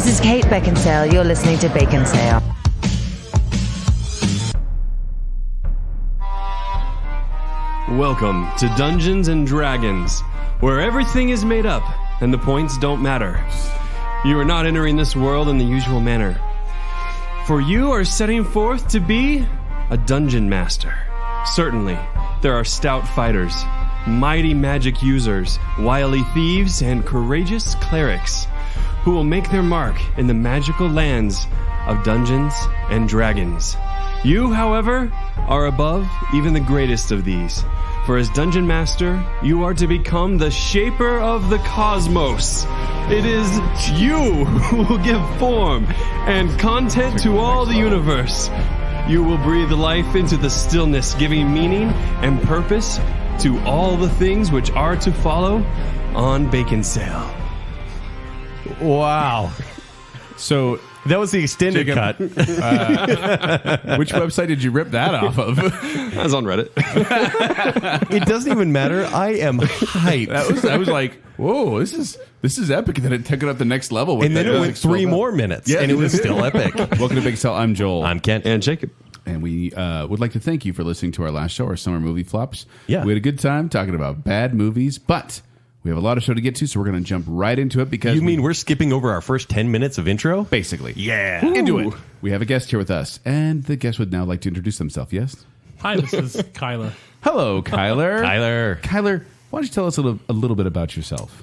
This is Kate Baconsale. You're listening to Baconsale. Welcome to Dungeons and Dragons, where everything is made up and the points don't matter. You are not entering this world in the usual manner, for you are setting forth to be a dungeon master. Certainly, there are stout fighters, mighty magic users, wily thieves, and courageous clerics who will make their mark in the magical lands of Dungeons and Dragons. You, however, are above even the greatest of these. For as Dungeon Master, you are to become the shaper of the cosmos. It is you who will give form and content to all the universe. You will breathe life into the stillness, giving meaning and purpose to all the things which are to follow on Baconsale. Wow. So that was the extended cut. Which website did you rip that off of? I was on Reddit. It doesn't even matter. I am hyped. I was like, whoa, this is epic. And then it took it up the next level. With And then it went 3 more minutes, and it was still epic. Welcome to Big Cell. I'm Joel. I'm Kent. And Jacob. And we would like to thank you for listening to our last show, our summer movie flops. Yeah. We had a good time talking about bad movies, but we have a lot of show to get to, so we're going to jump right into it because... You mean we're skipping over our first 10 minutes of intro? Basically. Yeah. Into it. We have a guest here with us, and the guest would now like to introduce themselves, yes? Hi, this is Kyler. Hello, Kyler. Kyler, why don't you tell us a little bit about yourself?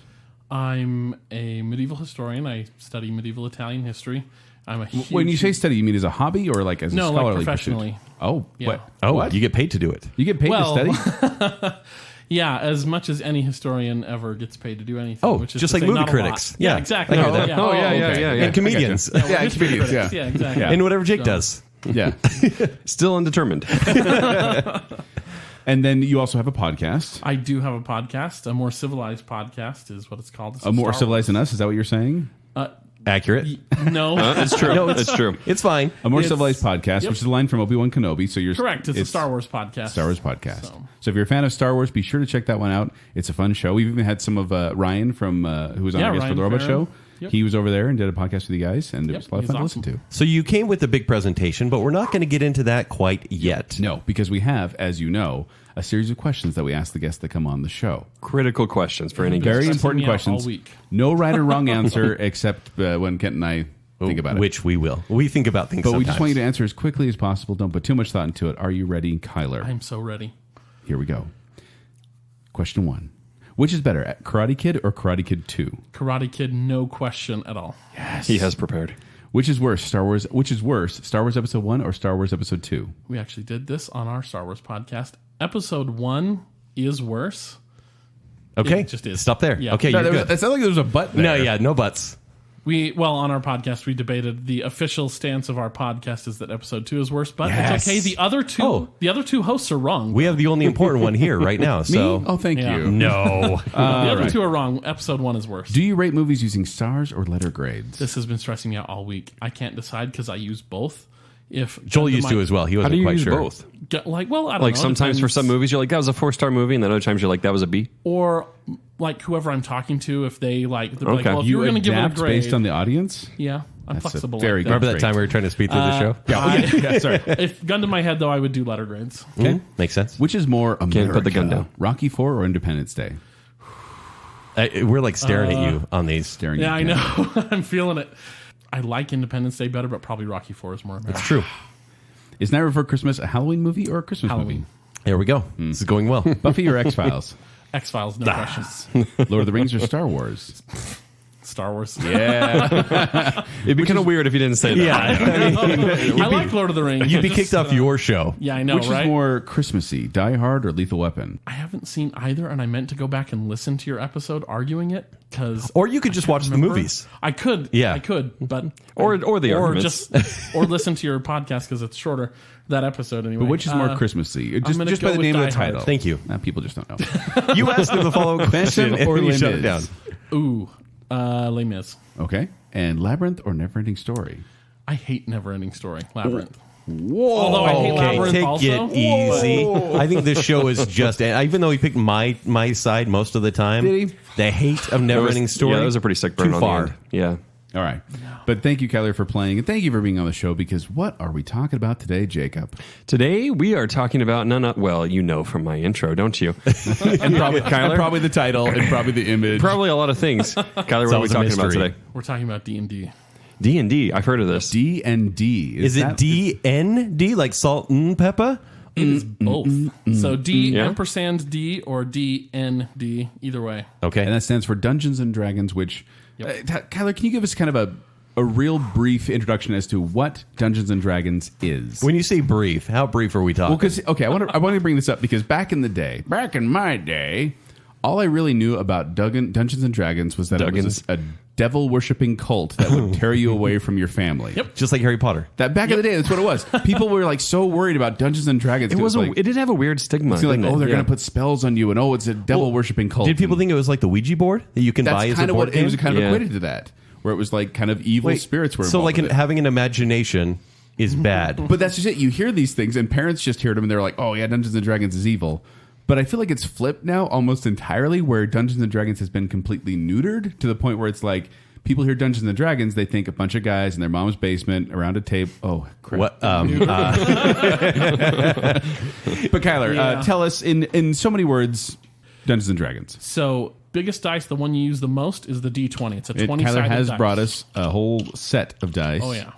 I'm a medieval historian. I study medieval Italian history. I'm a huge... When you say study, you mean as a hobby or like as a scholarly like professionally. pursuit? Oh, Yeah. what? Oh, What? you get paid to do it. You get paid to study? Yeah, as much as any historian ever gets paid to do anything. Oh, which is just to like say movie not a critics. lot. Yeah, exactly. I hear that. Yeah. Oh, yeah. And comedians. Yeah, Yeah, comedians, critics. yeah. Yeah, exactly. Yeah. And whatever Jake does. Yeah. Still undetermined. And then you also have a podcast. I do have a podcast. A more civilized podcast is what it's called. It's A More Star Civilized Wars. Than Us? Is that what you're saying? Accurate. No. It's true. No, it's true. It's fine. A More It's- Civilized Podcast, yep. which is a line from Obi-Wan Kenobi. So you're Correct. It's a Star Wars podcast. Star Wars podcast. So- So if you're a fan of Star Wars, be sure to check that one out. It's a fun show. We've even had some of Ryan from who was on Yeah, I guess for Ryan the Robot Farron. Show. Yep. He was over there and did a podcast with you guys, and it Yep, was a lot of he's fun to listen awesome. to. So you came with a big presentation, but we're not going to get into that quite yet. No, because we have, as you know, a series of questions that we ask the guests that come on the show. Critical questions for any Very guest. important me out questions. all week. No right or wrong answer except when Kent and I think about it. Which we will. We think about things But we sometimes. just want you to answer as quickly as possible. Don't put too much thought into it. Are you ready, Kyler? I'm so ready. Here we go. Question 1. Which is better, Karate Kid or Karate Kid 2? Karate Kid, no question at all. He has prepared. Which is worse, Star Wars Episode 1 or Star Wars Episode 2? We actually did this on our Star Wars podcast. Episode 1 is worse. Okay, It just is. Stop there. Yeah. Okay, No, you're good. it sounded like there was a butt there. No, yeah, no buts. On our podcast, we debated the official stance of our podcast is that episode 2 is worse, but Yes. it's okay. The other two hosts are wrong. We have the only important one here right now. So Me? Oh, thank Yeah. you. no. the other right. two are wrong. Episode 1 is worse. Do you rate movies using stars or letter grades? This has been stressing me out all week. I can't decide because I use both. If Joel used to as well. He How wasn't do you quite use sure. both? I don't know. Like sometimes for Depends. some movies you're like, that was a 4-star movie, and then other times you're like, that was a B. Or like whoever I'm talking to, if they like, they're like, Okay. well, if You you were going to give it a adapt grade, based on the audience? yeah, I'm That's a flexible. very like good- that. Remember that time we were trying to speed through the show? Yeah, sorry. If gun to my head, though, I would do letter grades. Okay. Makes sense. Which is more America? Can't put the gun down. Rocky 4 or Independence Day? We're like staring at you on these. Staring Yeah, at I you. know. I'm feeling it. I like Independence Day better, but probably Rocky 4 is more American. It's true. Is Nightmare Before Christmas a Halloween movie or a Christmas Halloween. There we go. This is going well. movie? Buffy or X-Files? X-Files, no questions. Lord of the Rings or Star Wars? Star Wars. Yeah. It'd be kind of weird if you didn't say that. Yeah. I like Lord of the Rings. You'd be kicked off your show. Yeah, I know, Which right? is more Christmassy, Die Hard or Lethal Weapon? I haven't seen either, and I meant to go back and listen to your episode arguing it because. Or you could just watch the movies. I could, Yeah. I could, but Or the arguments. or listen to your podcast because it's shorter. That episode anyway. But which is more Christmassy? Just gonna by go the with name of the Die Hard. title. Thank you. People just don't know. You asked him the following question Phantom or and he Les shut it down. Mis? Ooh, Les Mis. Okay. And Labyrinth or Neverending Story? I hate Neverending Story. Labyrinth. Whoa. Although I hate Okay, Labyrinth take also. it easy. I think this show is just, even though he picked my side most of the time, Did he? the hate of Neverending Story. Yeah, that was a pretty sick burn Too on far. the end. Yeah. All right. But thank you, Kyler, for playing, and thank you for being on the show, because what are we talking about today, Jacob? Today we are talking about well, you know from my intro, don't you? And probably the title and probably the image. Probably a lot of things. Kyler, what are we talking about today? We're talking about D&D. D&D. I've heard of this. D&D. Is it D-N-D, like salt and pepper? It is both. So D ampersand D or D-N-D, either way. Okay. And that stands for Dungeons and Dragons, which, Kyler, can you give us kind of a real brief introduction as to what Dungeons and Dragons is? When you say brief, how brief are we talking? Well, because, I want to bring this up because back in my day, all I really knew about Dungeons and Dragons was that it was a devil-worshipping cult that would tear you away from your family. Yep. Just like Harry Potter. That back in the day, that's what it was. People were like so worried about Dungeons and Dragons. It did have a weird stigma. It's like, didn't they're it? going to put spells on you, and it's a devil-worshipping cult. Did people think it was like the Ouija board that you can buy as a board game? It was kind of equated to that, where it was like kind of evil spirits were involved. So like with it. having an imagination is bad. But that's just it. You hear these things, and parents just hear them, and they're like, "Oh yeah, Dungeons and Dragons is evil." But I feel like it's flipped now almost entirely, where Dungeons and Dragons has been completely neutered to the point where it's like people hear Dungeons and Dragons, they think a bunch of guys in their mom's basement around a table. Oh, crap. What? But Kyler, tell us in so many words, Dungeons and Dragons. So biggest dice, the one you use the most, is the D20. It's a 20-sided dice. Kyler has brought us a whole set of dice. Oh, yeah.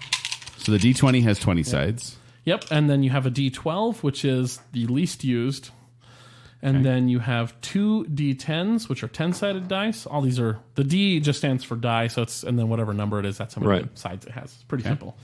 So the D20 has 20 sides. Yep, and then you have a D12, which is the least used. And then you have two D10s, which are 10-sided dice. All these are, the D just stands for die, so it's, and then whatever number it is, that's how many sides it has. It's pretty simple.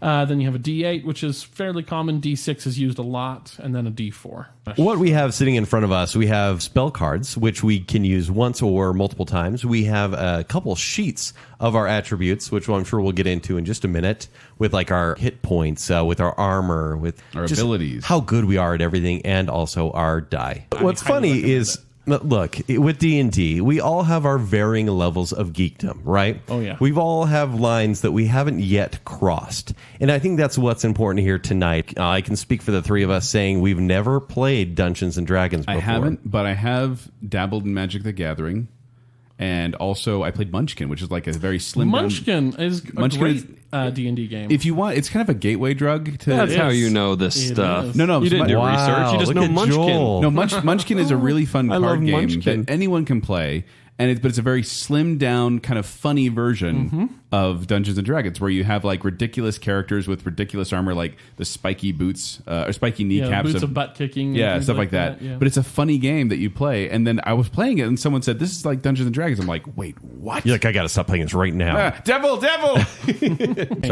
Then you have a D8, which is fairly common. D6 is used a lot, and then a D4. What we have sitting in front of us, we have spell cards, which we can use once or multiple times. We have a couple sheets of our attributes, which I'm sure we'll get into in just a minute, with like our hit points, with our armor, with our abilities, how good we are at everything, and also our die. What's funny is, look, with D&D, we all have our varying levels of geekdom, right? Oh, yeah. We've all have lines that we haven't yet crossed. And I think that's what's important here tonight. I can speak for the three of us saying we've never played Dungeons & Dragons before. I haven't, but I have dabbled in Magic the Gathering. And also, I played Munchkin, which is like a very slim. Munchkin is a great D&D game. If you want, it's kind of a gateway drug. That's how you know this stuff. No, you didn't do research. You just know Munchkin. Joel. No, Munchkin is a really fun card game Munchkin. that anyone can play. But it's a very slimmed down, kind of funny version of Dungeons and Dragons, where you have like ridiculous characters with ridiculous armor, like the spiky boots or spiky kneecaps, boots of butt kicking, stuff like that. Yeah. But it's a funny game that you play. And then I was playing it, and someone said, "This is like Dungeons and Dragons." I'm like, "Wait, what?" You're like, I got to stop playing this right now. Devil!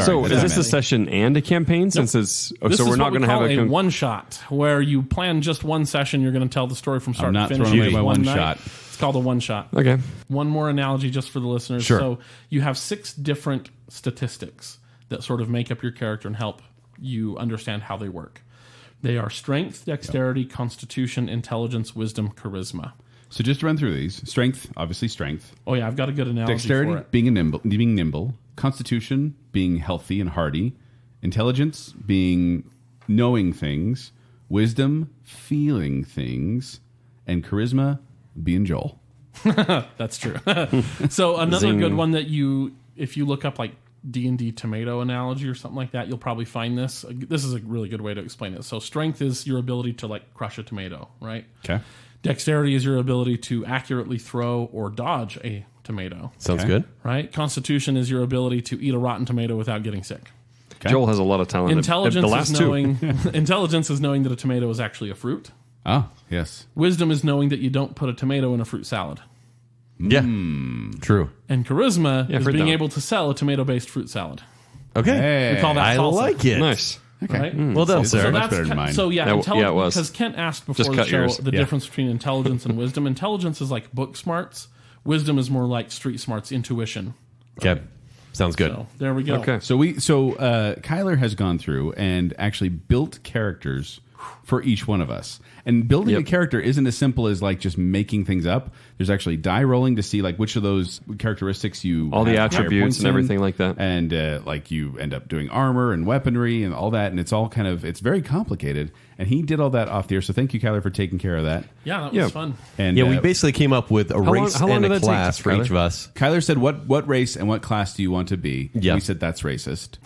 So is this a session and a campaign? Since it's this so is we're not what we going to have call a one shot, where you plan just one session. You're going to tell the story from start I'm not to finish. throwing away in my one night. shot. It's called a one shot. Okay. One more analogy just for the listeners. Sure. So you have 6 different statistics that sort of make up your character and help you understand how they work. They are strength, dexterity, constitution, intelligence, wisdom, charisma. So just to run through these: strength, obviously strength. Oh yeah, I've got a good analogy Dexterity, for it. being nimble. Constitution, being healthy and hardy. Intelligence, being knowing things. Wisdom, feeling things. And charisma, being Joel. That's true. So another good one that if you look up like D&D tomato analogy or something like that, you'll probably find this. This is a really good way to explain it. So strength is your ability to like crush a tomato, right? Okay. Dexterity is your ability to accurately throw or dodge a tomato. Sounds good. Right? Constitution is your ability to eat a rotten tomato without getting sick. Okay. Joel has a lot of talent. Intelligence the last is two. knowing intelligence is knowing that a tomato is actually a fruit. Oh, yes. Wisdom is knowing that you don't put a tomato in a fruit salad. Yeah. True. And charisma is fruit being salad. able to sell a tomato-based fruit salad. Okay. Hey. We call that I salsa. like it. Nice. Okay. Right? Well done, So sir. much better than mine. So yeah, Yeah, it was. because Kent asked before Just the cut show yours. the Yeah. difference between intelligence and wisdom. Intelligence is like book smarts. Wisdom is more like street smarts, intuition. Okay. Sounds good. So there we go. Okay. So Kyler has gone through and actually built characters for each one of us. And building a character isn't as simple as like just making things up. There's actually die rolling to see like which of those characteristics you all the have higher attributes points and everything like that. And like you end up doing armor and weaponry and all that, and it's all kind of it's very complicated. And he did all that off the air, so thank you, Kyler, for taking care of that. Yeah, that was fun. And Yeah, we basically came up with a race how long and did a that take, class for Kyler? each of us. Kyler said, "What race and what class do you want to be?" Yeah. We said that's racist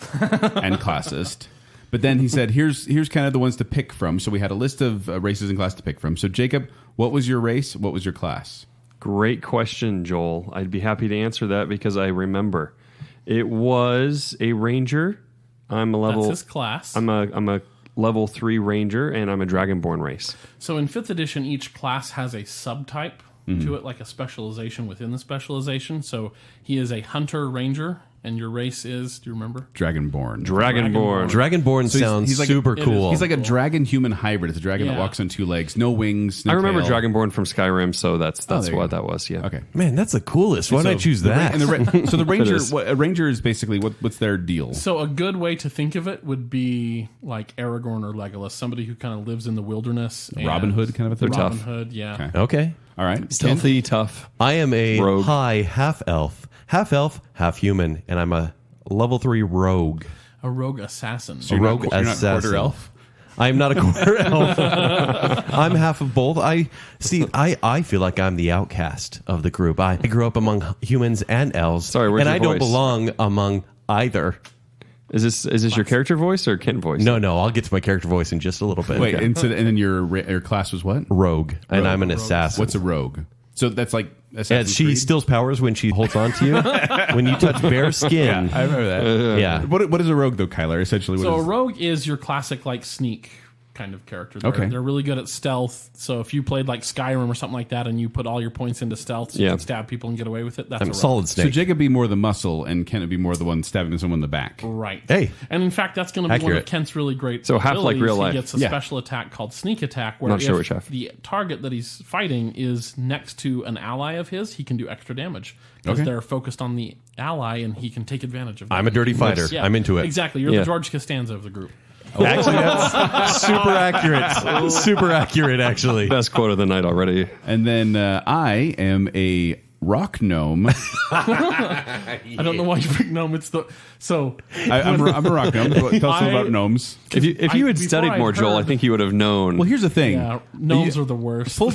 and classist. But then he said, "Here's kind of the ones to pick from." So we had a list of races and class to pick from. So Jacob, what was your race? What was your class? Great question, Joel. I'd be happy to answer that because I remember. It was a ranger. I'm a level. That's his class. I'm a level 3 ranger, and I'm a dragonborn race. So in 5th edition, each class has a subtype to it, like a specialization within the specialization. So he is a hunter ranger, and your race is, do you remember? Dragonborn. Dragonborn So sounds he's like super cool. He's like a dragon-human hybrid. It's a dragon that Yeah. walks on 2 legs, no wings, no I remember tail. Dragonborn from Skyrim, so that's there you what go. that was. Yeah. Okay. Man, that's the coolest. Why did I choose that? So the ranger, is. a ranger is basically what's their deal? So a good way to think of it would be like Aragorn or Legolas, somebody who kind of lives in the wilderness. and- Robin Hood kind of a thing? Robin tough. Hood, yeah. Okay. Okay. All right. Stealthy, tough. I am a Rogue. high half elf, half human, and I'm a level 3 rogue. A rogue assassin. A rogue you're not assassin. quarter elf? I'm not a quarter elf. I'm half of both. I feel like I'm the outcast of the group. I grew up among humans and elves. Sorry, where's and your I don't voice? belong among either. Is this your character voice or Ken voice? No, I'll get to my character voice in just a little bit. Wait, and then your class was what? Rogue, and I'm an assassin. What's a rogue? So that's like And Assassin's she Creed? steals powers when she holds on to you. When you touch bare skin. I remember that. Yeah. What is a rogue though, Kyler? Essentially, So what a is rogue is your classic like sneak kind of character. Okay. They're really good at stealth. So if you played like Skyrim or something like that and you put all your points into stealth, so you Yeah. can stab people and get away with it, that's I'm a a rogue. solid so snake. Jacob be more the muscle and Ken be more the one stabbing someone in the back. Right. Hey. And in fact, that's going to be one Accurate. of Kent's really great So half like abilities. real life. He gets a Yeah. special attack called Sneak Attack, where Not sure if which half. the target that he's fighting is next to an ally of his, he can do extra damage because Okay. they're focused on the ally and he can take advantage of that. I'm a dirty fighter. Yeah, I'm into it. Exactly. You're Yeah. the George Costanza of the group. Actually, that's super accurate. Super accurate, actually. Best quote of the night already. And then I am a rock gnome. I don't know why you picked gnome. It's the so I'm a rock gnome. Tell us all about gnomes. If you had before studied I more, Joel, I heard- think you would have known. Well, here's the thing. yeah, gnomes are the worst. Full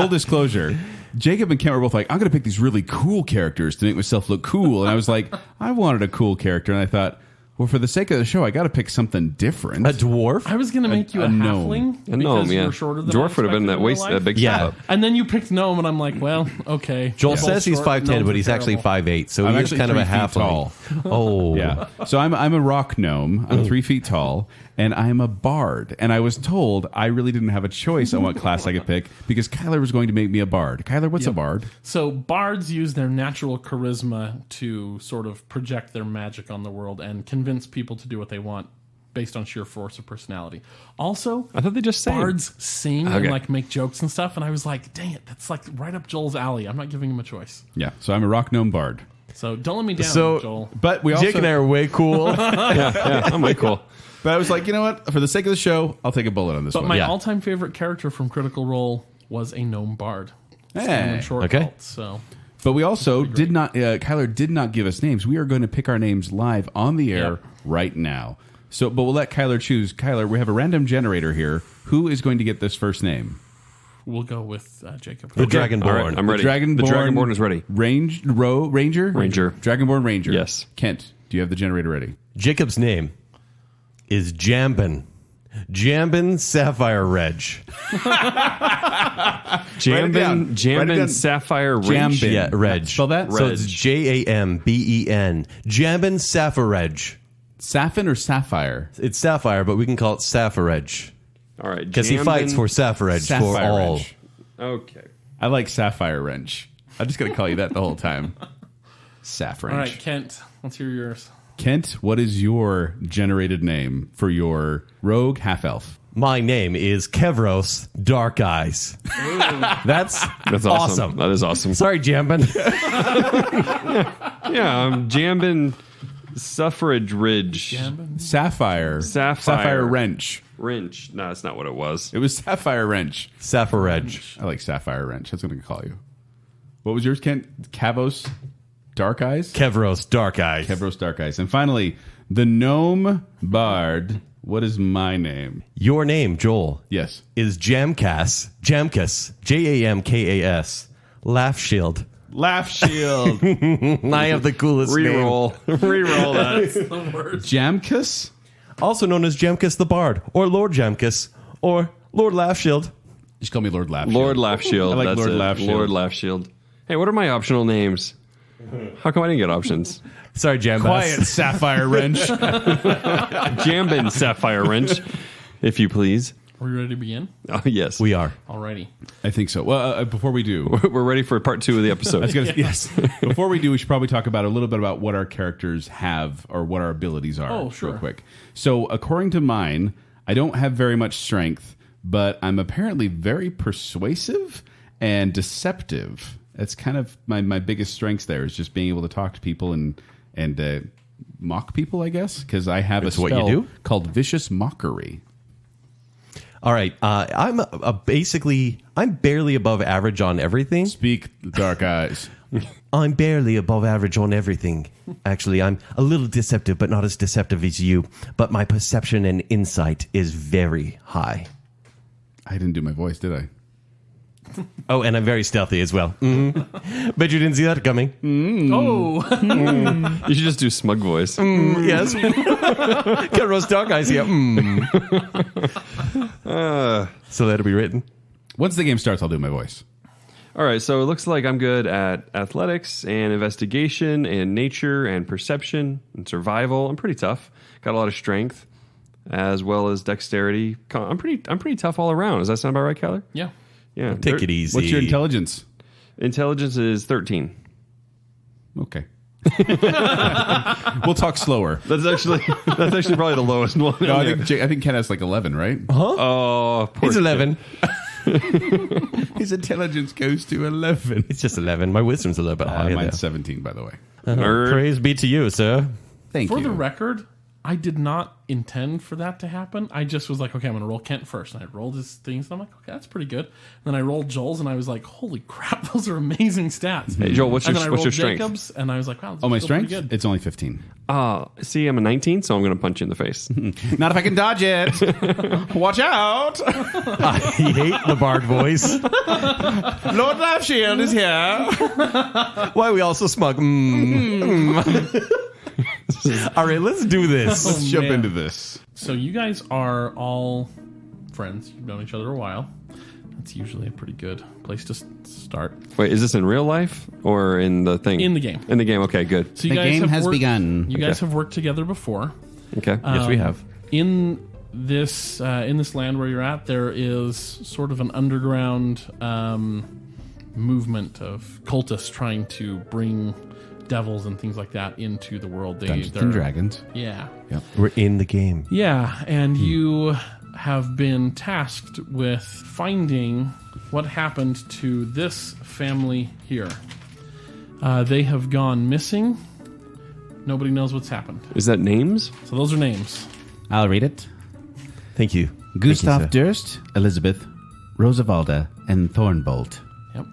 disclosure. Jacob and Kent were both like, I'm going to pick these really cool characters to make myself look cool. And I was like, I wanted a cool character. And I thought, well, for the sake of the show, I got to pick something different. A dwarf? I was going to make you a gnome. halfling. A gnome, because yeah. you were shorter than Dwarf would have been that waist, that big Yeah. step up. And then you picked gnome, and I'm like, well, okay. Joel Both says he's short, 5'10", gnomes but are he's actually terrible. 5'8", so I'm he's actually kind of a 3 feet half tall. Oh. Yeah. So I'm a rock gnome. I'm 3 feet tall, and I'm a bard. And I was told I really didn't have a choice on what class I could pick because Kyler was going to make me a bard. Kyler, what's a bard? So bards use their natural charisma to sort of project their magic on the world and convince people to do what they want based on sheer force of personality. Also, I thought they just sang. bards sing and Okay. like make jokes and stuff, and I was like, dang it, that's like right up Joel's alley. I'm not giving him a choice. Yeah. So I'm a rock gnome bard. So don't let me down, So- Joel. But we also. Jake and I are way cool. Yeah, I'm way cool. But I was like, you know what? For the sake of the show, I'll take a bullet on this But one. my Yeah. all-time favorite character from Critical Role was a gnome bard. Hey. Standard short Okay. cult, so But we also did not. Kyler did not give us names. We are going to pick our names live on the air Yep. right now. So, but we'll let Kyler choose. Kyler, we have a random generator here. Who is going to get this first name? we'll go with Jacob. The Dragonborn. All right, I'm ready. The Dragonborn. The Dragonborn is ready. Ranger. Ranger. Dragonborn Ranger. Yes. Kent, do you have the generator ready? Jacob's name is Jamben. Jamben Sapphiredge. Jamben, Write it down. Sapphire Ridge. Jamben. Yeah, Reg. Spell that? So it's Jamben. Jamben Sapphiredge. Sapphin or Sapphire? It's Sapphire, but we can call it Sapphiredge. All right. Because he fights for Sapphiredge for all. Sapphiredge. Okay. I like Sapphire Wrench. I'm just going to call you that the whole time. Sapphiredge. All right, Kent, let's hear yours. Kent, what is your generated name for your rogue half-elf? My name is Kevros Darkeyes. That's awesome. That is awesome. Sorry, Jamben. Yeah, Jamben Sapphiredge Ridge. Jamben? Sapphire Wrench. Wrench. No, that's not what it was. It was Sapphire Wrench. Sapphiredge. I like Sapphire Wrench. That's what I'm going to call you. What was yours, Kent? Kevros Darkeyes? Kevros Darkeyes. Kevros Darkeyes. And finally, the gnome bard. What is my name? Your name, Joel, Yes. is Jamkas. Jamkas. Jamkas. Laughshield. Laughshield. I have the coolest name. Reroll that. The word. Jamkas? Also known as Jamkas the Bard, or Lord Jamkas, or Lord Laughshield. Just call me Lord Laughshield. Lord Laughshield. I like That's Lord it. Laughshield. Lord Laughshield. Hey, what are my optional names? How come I didn't get options? Sorry, Jambas. Quiet, Sapphire Wrench. Jamben Sapphire Wrench, if you please. Are we ready to begin? Oh, yes. We are. Alrighty. I think so. Well, before we do, We're ready for part 2 of the episode. yes. Before we do, we should probably talk about a little bit about what our characters have or what our abilities are. Oh, sure. Real quick. So, according to mine, I don't have very much strength, but I'm apparently very persuasive and deceptive. That's kind of my biggest strengths there, is just being able to talk to people and mock people, I guess, because I have That's a what you spell do? called Vicious Mockery. All right. I'm I'm barely above average on everything. Speak, dark eyes. I'm barely above average on everything. Actually, I'm a little deceptive, but not as deceptive as you. But my perception and insight is very high. I didn't do my voice, did I? Oh, and I'm very stealthy as well. Mm-hmm. Bet you didn't see that coming. Oh, You should just do smug voice. Yes. Kevros Darkeyes here. So that'll be written. Once the game starts, I'll do my voice. All right, so it looks like I'm good at athletics and investigation and nature and perception and survival. I'm pretty tough. Got a lot of strength as well as dexterity. I'm pretty tough all around. Does that sound about right, Keller? yeah. Yeah. Take it easy. What's your intelligence? Intelligence is 13. Okay. We'll talk slower. That's actually probably the lowest one. No, I think Ken has like 11, right? Oh, poor He's 11. His intelligence goes to 11. It's just 11. My wisdom's a little bit higher. Mine's 17, by the way. Nerd. Praise be to you, sir. Thank For you. the record, I did not intend for that to happen. I just was like, okay, I'm going to roll Kent first. And I rolled his things, and I'm like, okay, that's pretty good. And then I rolled Joel's, and I was like, holy crap, those are amazing stats. Hey, Joel, what's and your then I rolled strength? Jacob's, and I was like, wow, my still pretty strength? good. It's only 15. See, I'm a 19, so I'm going to punch you in the face. Not if I can dodge it. Watch out. I hate the bard voice. Lord Laughshield is here. Why are we all so smug? All right, let's do this. Let's jump man. into this. So you guys are all friends. You've known each other a while. That's usually a pretty good place to start. Wait, is this in real life or in the thing? In the game. In the game, okay, good. So you The guys game have has worked- begun. You guys have worked together before. Okay. Yes, we have. In this land where you're at, there is sort of an underground movement of cultists trying to bring devils and things like that into the world. Dungeons and Dragons. Yeah. We're in the game. Yeah, and you have been tasked with finding what happened to this family here. They have gone missing. Nobody knows what's happened. Is that names? So those are names. I'll read it. Thank you. Gustav Thank you, sir. Durst, Elizabeth, Rosavalda, and Thornbolt. Yep.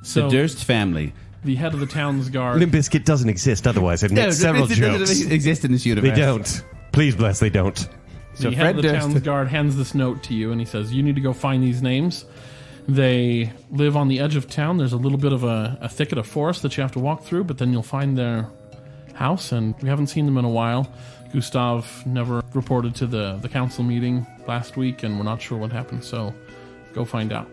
So The Durst family. the head of the town's guard. Limp Bizkit doesn't exist otherwise. I've made several jokes. exist in this universe. They don't. Please bless, they don't. The head of the town's guard hands this note to you, and he says, you need to go find these names. They live on the edge of town. There's a little bit of a thicket of forest that you have to walk through, but then you'll find their house, and we haven't seen them in a while. Gustav never reported to the council meeting last week, and we're not sure what happened, so go find out.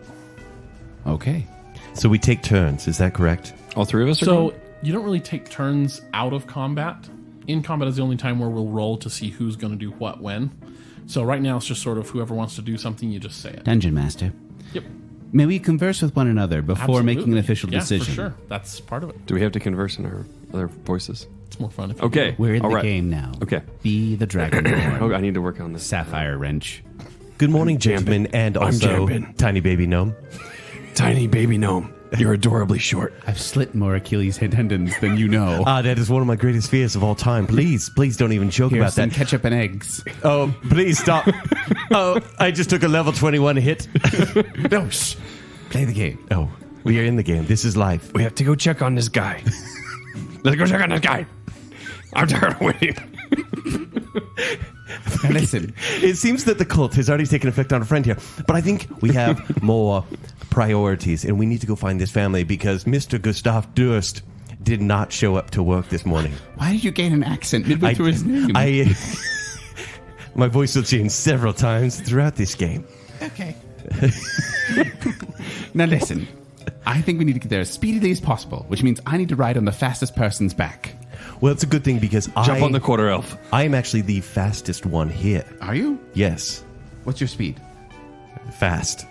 Okay. So we take turns, is that correct? All three of us are So going? you don't really take turns out of combat. In combat is the only time where we'll roll to see who's going to do what when. So right now it's just sort of whoever wants to do something, you just say it. Dungeon Master. Yep. May we converse with one another before Absolutely. making an official Yeah, decision? for sure. That's part of it. Do we have to converse in our other voices? It's more fun if you Okay. do. We're in All the right. game now. Okay. Be the dragonborn. Oh, I need to work on this. Sapphire Wrench. Good morning, gentlemen, and also Jamben. tiny baby gnome. Tiny baby gnome. You're adorably short. I've slit more Achilles tendons than you know. That is one of my greatest fears of all time. Please don't even joke Here's about some that. ketchup and eggs. Oh, please stop. Oh, I just took a level 21 hit. No, shh. Play the game. Oh, we are in the game. This is life. We have to go check on this guy. Let's go check on this guy. I'm tired of waiting. Now listen. It seems that the cult has already taken effect on a friend here, but I think we have more priorities, and we need to go find this family because Mr. Gustav Durst did not show up to work this morning. Why did you gain an accent midway through his name? My voice will change several times throughout this game. Okay. Now listen. I think we need to get there as speedily as possible, which means I need to ride on the fastest person's back. Well, it's a good thing because Jump on the quarter elf. I am actually the fastest one here. Are you? Yes, What's your speed? fast.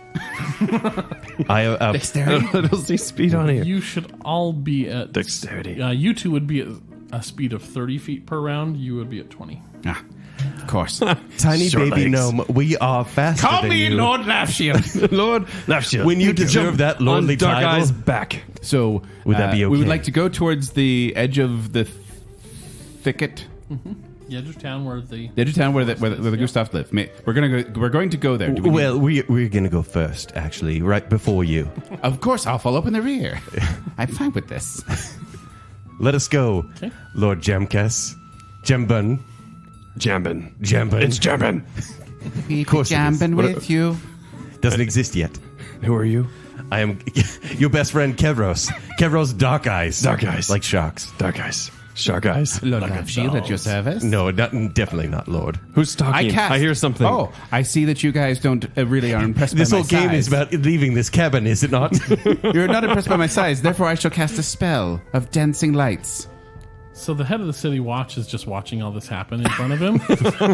I Dexterity? I don't see speed on here. You should all be at Dexterity. You two would be at a speed of 30 feet per round. You would be at 20. Ah, of course. tiny Short baby legs. gnome. We are faster Call than me you. Lord Laughshield. Lord Laughshield. When you deserve that lordly on Darkeye's title. back. So, Would that be We would okay? like to go towards the edge of the thicket. The edge of town where the The edge of town where the Gustav live. We're going to go there. Do we need- Well, we're going to go first, actually, right before you. of course, I'll follow up in the rear. I'm fine with this. Let us go, Okay. Lord Jamkas. Jamben. Jamben. Jamben. It's Jamben. Of course it is. Jamben What- with you. Doesn't exist yet. Who are you? I am your best friend, Kevros. Kevros Darkeyes. Darkeyes. Like sharks. Darkeyes. Shark eyes. Lord Laughshield at your service. No, definitely not, Lord. Who's talking? I hear something. Oh, I see that you guys don't really are impressed This by my whole game size. is about leaving this cabin, is it not? You're not impressed by my size, therefore I shall cast a spell of dancing lights. So the head of the city watch is just watching all this happen in front of him,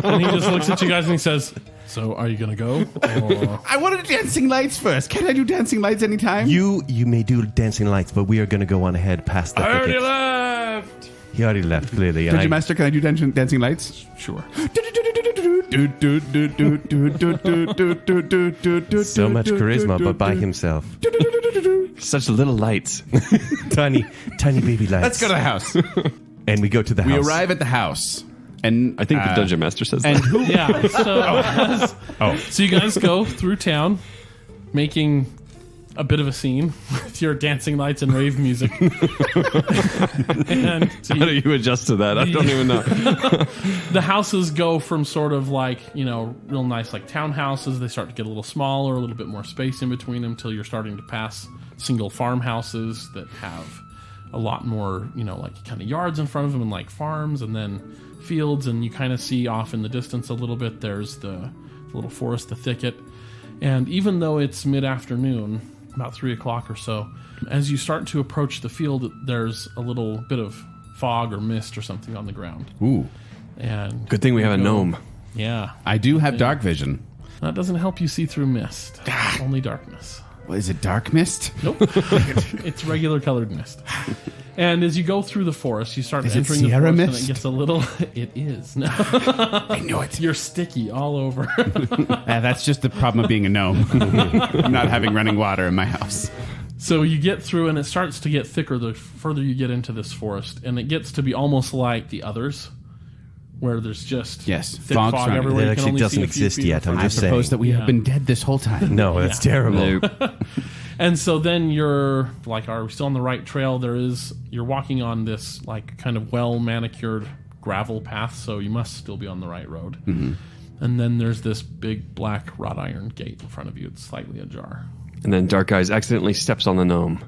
and he just looks at you guys and he says, "So are you gonna go?" Or I wanted dancing lights first. Can't I do dancing lights anytime? you may do dancing lights, but we are going to go on ahead past the I already thicket. left. He already left, clearly. and Dungeon I- Master, can I do dancing lights? sure. So much charisma, but by himself. Such little lights. Tiny baby lights. Let's go to the house. And we go to the We house. arrive at the house. And I think the dungeon master says And that. who? Yeah. So, so you guys go through town, making a bit of a scene with your dancing lights and rave music. And so How do you adjust to that? I don't even know. the houses go from sort of like, real nice like townhouses. They start to get a little smaller, a little bit more space in between them until you're starting to pass single farmhouses that have a lot more, like kind of yards in front of them and like farms and then fields. And you kind of see off in the distance a little bit, there's the little forest, the thicket. And even though it's mid-afternoon, about 3 o'clock or so, as you start to approach the field, there's a little bit of fog or mist or something on the ground. Ooh. And Good thing we have a gnome. yeah, I do have dark vision. that doesn't help you see through mist. Only darkness. Well, is it dark mist? Nope. It's regular colored mist. And as you go through the forest, you start Is it entering the Sierra forest, mist? and it gets a little. It is. No, I knew it. you're sticky all over. That's just the problem of being a gnome. Not having running water in my house. So you get through, and it starts to get thicker the further you get into this forest, and it gets to be almost like the others, where there's just Yes, thick fog fog surrounding. everywhere. It You can actually only doesn't see a few exist feet yet. in I'm front I just of you. saying. suppose that we have been dead this whole time. No, that's terrible. And so then you're like, are we still on the right trail? You're walking on this like kind of well manicured gravel path, so you must still be on the right road. Mm-hmm. And then there's this big black wrought iron gate in front of you. It's slightly ajar. And then Darkeyes accidentally steps on the gnome.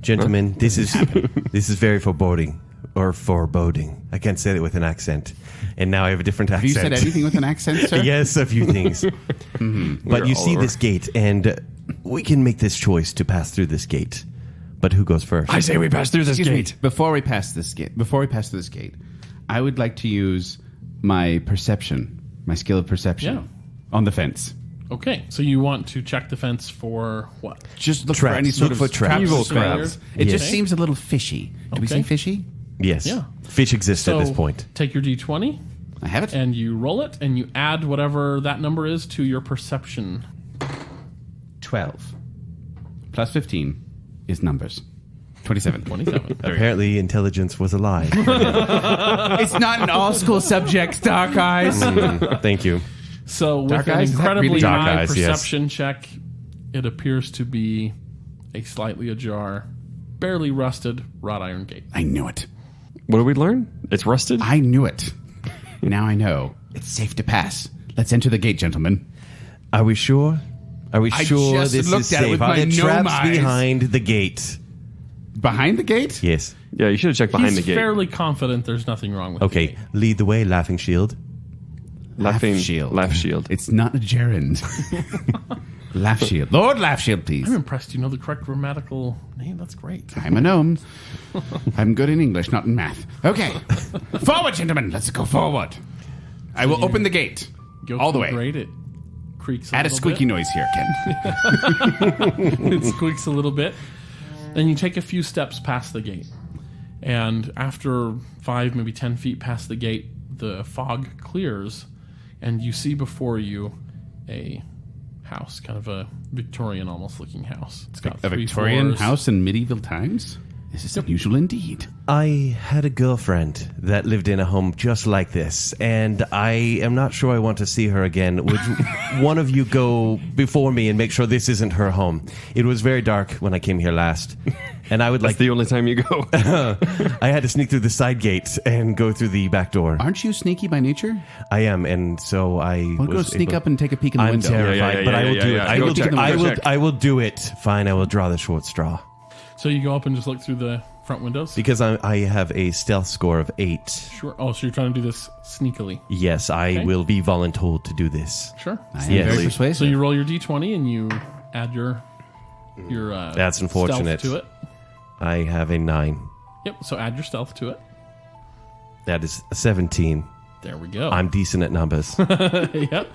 Gentlemen, this is very foreboding. Or foreboding. I can't say it with an accent. And now I have a different Have accent. you said anything with an accent, sir? Yes, a few things. But We're you all see over. this gate, and we can make this choice to pass through this gate. But who goes first? I say we pass through this Excuse gate. me. Before we pass through this gate, I would like to use my perception, my skill of perception, Yeah. on the fence. Okay, so you want to check the fence for what? Just look Traps. for any sort Look of for traps. Evil or crabs. It Yes. just seems a little fishy. Do we Okay. say fishy? Yes. Yeah. Fish exist So at this point. take your D20 I have it. and you roll it, and you add whatever that number is to your perception. 12. plus 15 is numbers. 27. 27. Apparently, intelligence was a lie. It's not an all-school subject, Darkeyes. Thank you. So with Darkeyes, an is that incredibly really high Darkeyes? Yes. perception check, it appears to be a slightly ajar, barely rusted wrought iron gate. I knew it. What did we learn? It's rusted? I knew it. Now I know. It's safe to pass. Let's enter the gate, gentlemen. Are we sure? Are we I sure just this looked is at it safe? with Are my there gnome traps eyes. behind the gate? Behind the gate? Yes. Yeah, you should have checked behind He's the gate. fairly confident there's nothing wrong with the Okay, gate. lead the way, Laughing Shield. Laughshield. Laughshield. It's not a gerund. Laughshield. Lord Laughshield, please. I'm impressed you know the correct grammatical name. That's great. I'm a gnome. I'm good in English, not in math. Okay. Forward, gentlemen. Let's go forward. I will open the gate. Go All the to way. Grade it creaks Add a little squeaky bit. noise here, Ken. It squeaks a little bit. Then you take a few steps past the gate. And after 5, maybe 10 feet past the gate, the fog clears, and you see before you a house, kind of a Victorian almost looking house. It's got A 3 Victorian floors. house in medieval times? This is unusual indeed. I had a girlfriend that lived in a home just like this, and I am not sure I want to see her again. Would one of you go before me and make sure this isn't her home? It was very dark when I came here last, and I would That's like the only time you go. I had to sneak through the side gate and go through the back door. Aren't you sneaky by nature? I am, and so I Well, go was sneak able- up and take a peek in the I'm window. terrified, Yeah, but I will do yeah. it. Go check, go check. I will do it. Fine, I will draw the short straw So you go up and just look through the front windows? because I have a stealth score of 8. Sure. Oh, so you're trying to do this sneakily. Yes, I Okay. will be voluntold to do this. Sure. I am Yes. very persuasive. So you roll your d20 and you add your That's unfortunate. stealth to it. I have a 9. Yep. So add your stealth to it. That is a 17. There we go. I'm decent at numbers. Yep.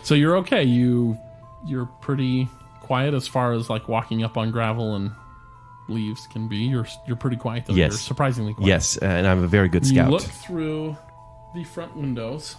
So you're okay. You're pretty quiet as far as like walking up on gravel and leaves can be. You're pretty quiet though. Yes. You're surprisingly quiet. Yes, and I'm a very good You scout. look through the front windows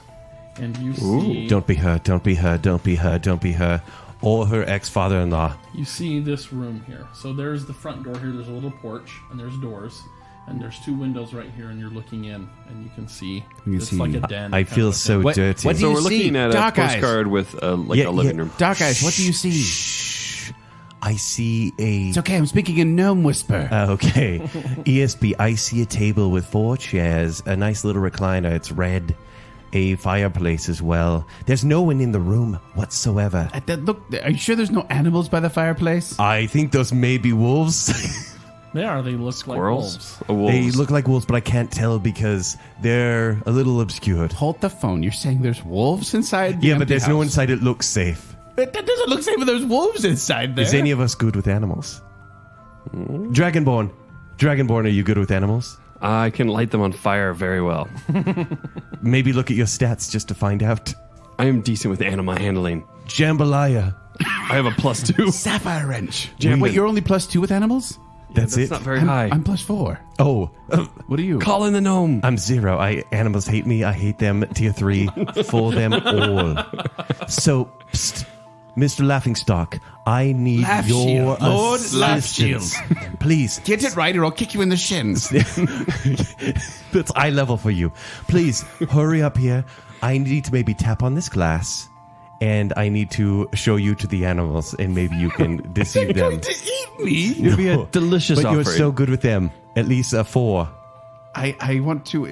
and you see Don't be her, don't be her, don't be her, don't be her, or her ex-father-in-law. you see this room here. So there's the front door here. There's a little porch and there's doors. And there's 2 windows right here, and you're looking in, and you can see it's see- like a den. I kind feel of a so thing. dirty. what do So you we're see? looking at a Dark eyes. postcard with a living room. Darkeyes, what do you see? Shh. I see a... It's okay, I'm speaking in gnome whisper. Okay. ESP, I see a table with 4 chairs, a nice little recliner. It's red. A fireplace as well. There's no one in the room whatsoever. Look, are you sure there's no animals by the fireplace? I think those may be wolves. They are. They look Squirrels? like wolves. Wolves. They look like wolves, but I can't tell because they're a little obscured. Hold the phone. You're saying there's wolves inside? the Yeah, but empty there's no house? inside it looks safe. That doesn't look safe, but there's wolves inside there. Is any of us good with animals? Dragonborn. Dragonborn, are you good with animals? I can light them on fire very well. Maybe look at your stats just to find out. I am decent with animal handling. Jambalaya. I have a +2. Sapphiredge. Jamben. Wait, you're only +2 with animals? That's it. Not very high. I'm +4. Oh, What are you? Call in the gnome. I'm 0. Animals hate me. I hate them. Tier 3 for them all. So, psst, Mr. Laughingstock, I need Laughshield. your Lord assistance. Please. Get it right or I'll kick you in the shins. That's eye level for you. Please, hurry up here. I need to maybe tap on this glass, and I need to show you to the animals, and maybe you can deceive them. going to eat me? It'd be a delicious But you're offering. so good with them. At least a 4. I want to...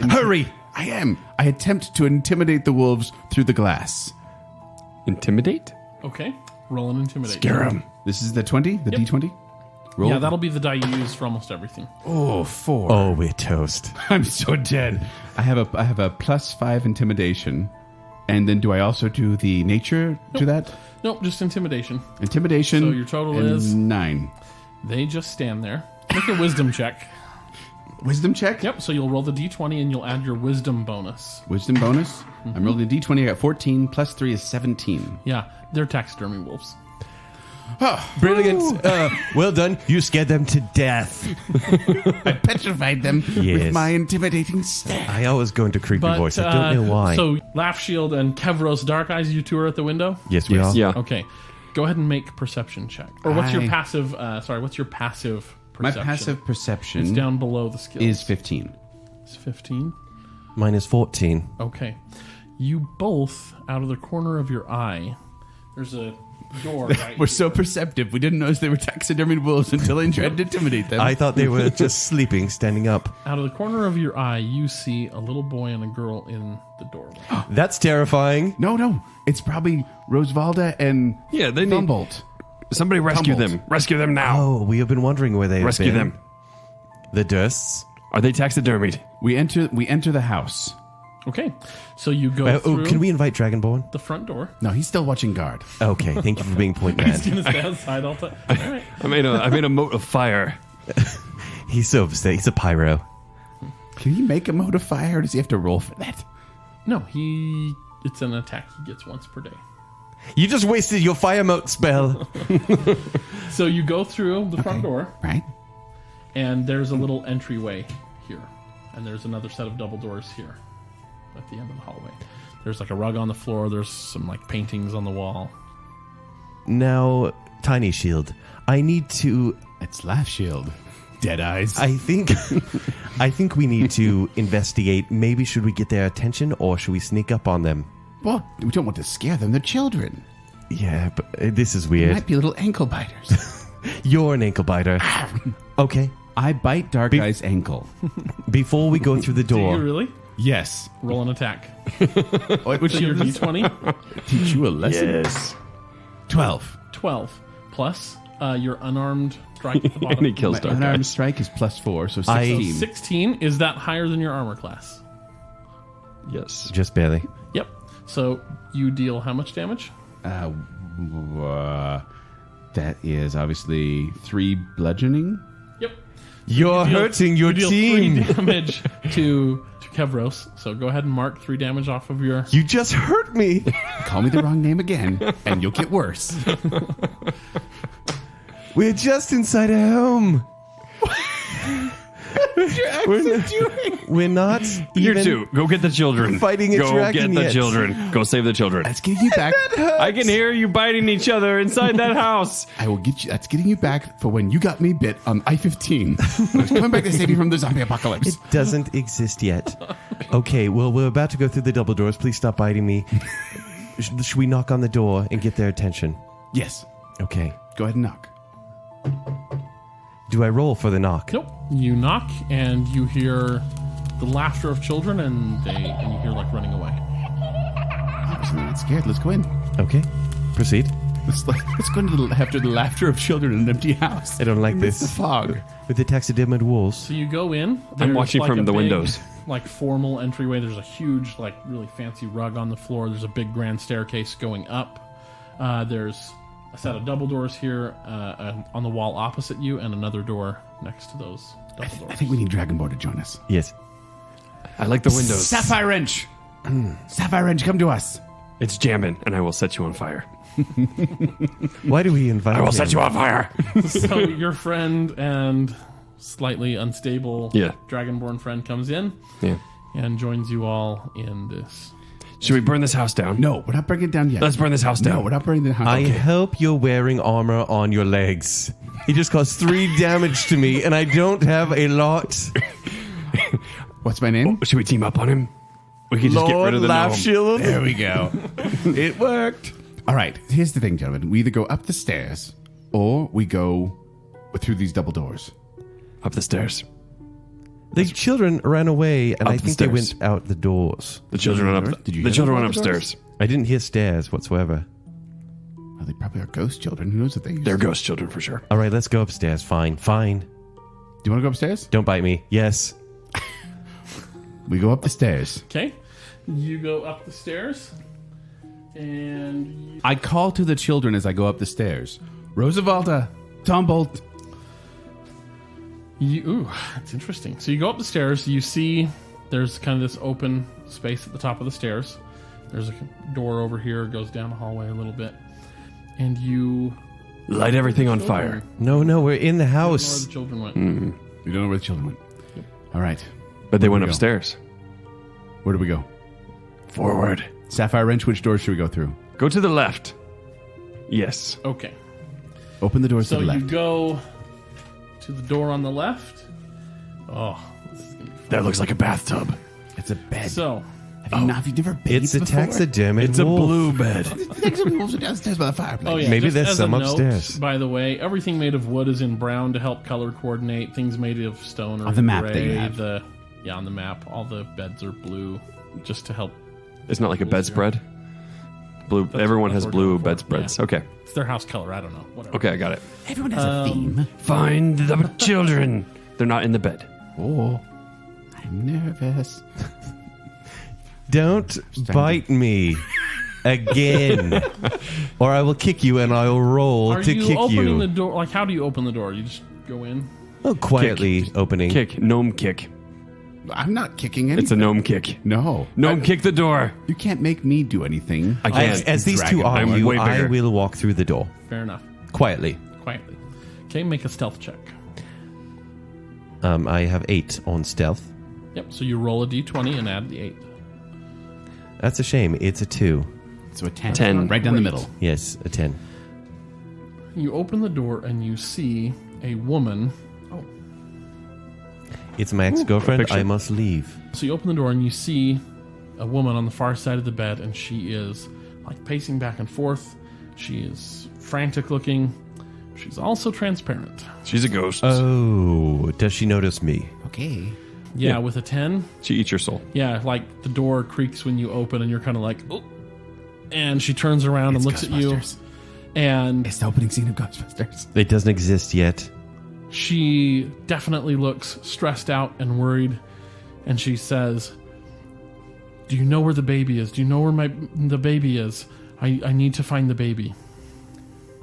Hurry! I am. I attempt to intimidate the wolves through the glass. Intimidate? Okay. Roll an intimidate. This is the 20? The D20? Roll. Yeah, that'll be the die you use for almost everything. Oh, 4. Oh, we're toast. I'm so dead. I have a +5 intimidation. And then do I also do the nature to that? Nope, just intimidation. Intimidation. So your total and is? 9. They just stand there. Make a wisdom check. Wisdom check? Yep, so you'll roll the d20 and you'll add your wisdom bonus. Wisdom bonus. I'm rolling the D20. I got 14. +3 is 17. Yeah, they're taxidermy wolves. Brilliant. Well done. You scared them to death. I petrified them Yes. with my intimidating stare. I always go into creepy But, voice. I don't know why. So, Laughshield and Kevros Darkeyes, you two are at the window? yes, we Yes. are. Yeah. Okay. Go ahead and make perception check. Or what's your I- passive? What's your passive My perception? passive perception It's down below the skills. is 15. It's 15. Mine is 14. Okay. You both, out of the corner of your eye, there's a door. Right We're so perceptive. We didn't notice they were taxidermied wolves until I tried to intimidate them. I thought they were just sleeping, standing up. Out of the corner of your eye, you see a little boy and a girl in the doorway. That's terrifying. No. It's probably Rosevalda and Yeah, they need- Thumbolt. Somebody rescue Tumbled. them. Rescue them now. Oh, we have been wondering where they have Rescue been. them. The Dursts. Are they taxidermied? We enter the house. Okay. So you go through Can we invite Dragonborn? the front door. No, he's still watching guard. Okay, thank you for being point man. He's going to stay outside all the time. All right. I made a moat of fire. He's so upset. He's a pyro. Can he make a mote of fire, or does he have to roll for that? No, it's an attack he gets once per day. You just wasted your fire moat spell. So you go through the front door, Right? and there's a little entryway here. And there's another set of double doors here at the end of the hallway. There's like a rug on the floor. There's some like paintings on the wall. Now, Tiny Shield, I need to. It's Laughshield. Dead eyes. I think we need to investigate. Maybe should we get their attention or should we sneak up on them? Well, we don't want to scare them. They're children. Yeah, but this is They weird. might be little ankle biters. You're an ankle biter. Okay. I bite Darkeye's ankle. Before we go through the Do you door, really? Yes. Roll an attack. Which So your d20, teach you a lesson? Yes. 12. 12, plus your unarmed strike at the bottom. And he kills My Dark unarmed Eyes. strike is +4, so I- 16. 16, is that higher than your armor class? Yes. just barely. Yep. So you deal how much damage? That is obviously 3 bludgeoning. Yep. You're Deal- hurting your you deal team. 3 damage to Kevros. So go ahead and mark 3 damage off of your... You just hurt me. Call me the wrong name again, and you'll get worse. We're just inside a home. We're not You even two, go get the children. fighting a go dragon get the yet. children. Go save the children. That's getting you back. I can hear you biting each other inside that house. I will get you. That's getting you back for when you got me bit on I-15. I was coming back to save you from the zombie apocalypse. It doesn't exist yet. Okay, well, we're about to go through the double doors. Please stop biting me. Should we knock on the door and get their attention? Yes. Okay. Go ahead and knock. Do I roll for the knock? Nope. You knock, and you hear the laughter of children, and you hear like running away. I was not scared. Let's go in. Okay. Proceed. Let's go into after the laughter of children in an empty house. I don't like Amidst this. The fog. With the taxidermied wolves. So you go in. I'm There's watching like from a the big, windows. Like formal entryway. There's a huge, like really fancy rug on the floor. There's a big grand staircase going up. There's a set of double doors here on the wall opposite you, and another door next to those double doors. I think we need Dragonborn to join us. Yes. I like the windows. Sapphiredge! Sapphiredge, come to us. It's Jamben, and I will set you on fire. Why do we invite I will him? set you on fire. So your friend and slightly unstable Dragonborn friend comes in Yeah. and joins you all in this. Should we burn this house down? No, we're not bringing it down yet. Let's burn this house down. No, we're not burning the house. I Okay. hope you're wearing armor on your legs. He just caused 3 damage to me, and I don't have a lot. What's my name? Should we team up on him? We could just get rid of the gnome. Laughshield. There we go. It worked. All right, here's the thing, gentlemen. We either go up the stairs or we go through these double doors. Up the stairs. The children ran away, and Up I the think they stairs. went out the doors. The children went up. Did you The hear children them went out the doors? upstairs. I didn't hear stairs whatsoever. Well, they probably are ghost children. Who knows what they use? They're ghost children for sure. All right, let's go upstairs. Fine. Fine. Do you want to go upstairs? Don't bite me. Yes. We go up the stairs. Okay, you go up the stairs, and I call to the children as I go up the stairs. Rosavalda, Tombolt. ooh, that's interesting. So you go up the stairs. You see there's kind of this open space at the top of the stairs. There's a door over here. It goes down the hallway a little bit, and you Light everything on fire. No, we're in the where house. the children went. We don't know where the children went. All right. But they Where went do we go? upstairs. Where do we go? Forward. Sapphire Wrench, which door should we go through? Go to the left. Yes. Okay. Open the doors So to the you left. go to the door on the left. Oh, this is gonna be fun. That looks like a bathtub. It's a bed. So Have you never bathed It's a before? taxidermied It's a wolf. blue bed. Wolves are downstairs by the fireplace. oh yeah, Maybe just there's as some a note, upstairs. By the way, everything made of wood is in brown to help color coordinate. Things made of stone or On the map gray. that you have. On the map, all the beds are blue, just to help. It's not like a bedspread. Blue. Everyone has that's what we're blue going for. bedspreads. Yeah. Okay. It's their house color. I don't know. Whatever. Okay, I got it. Everyone has a theme. Find the children. They're not in the bed. Oh, I'm nervous. Don't bite me again, or I will kick you and I will roll Are to you kick opening you. the door? Like, how do you open the door? You just go in. Oh, quietly opening. Kick. Gnome kick. I'm not kicking anything. It's a gnome kick. No. Gnome kick the door. You can't make me do anything. I can't. As these two Dragonborn. argue, way I bigger. will walk through the door Fair enough. quietly. Quietly. Okay, make a stealth check. I have 8 on stealth. Yep. So you roll a d20 and add the 8. That's a shame. It's a 2. So a 10. 10. Right down the Great. middle. Yes, a 10. You open the door and you see a woman. Oh, It's my ex-girlfriend. picture. I must leave. so you open the door and you see a woman on the far side of the bed, and she is like pacing back and forth. She is frantic looking. She's also transparent. She's a ghost. Oh, does she notice me? Okay. Yeah, with a 10. She eats your soul. Yeah, like the door creaks when you open, and you're kind of like, oh. And she turns around and It's looks at you, Ghostbusters. and It's the opening scene of Ghostbusters. It doesn't exist yet. she definitely looks stressed out and worried. And she says, "Do you know where the baby is? Do you know where the baby is? I need to find the baby."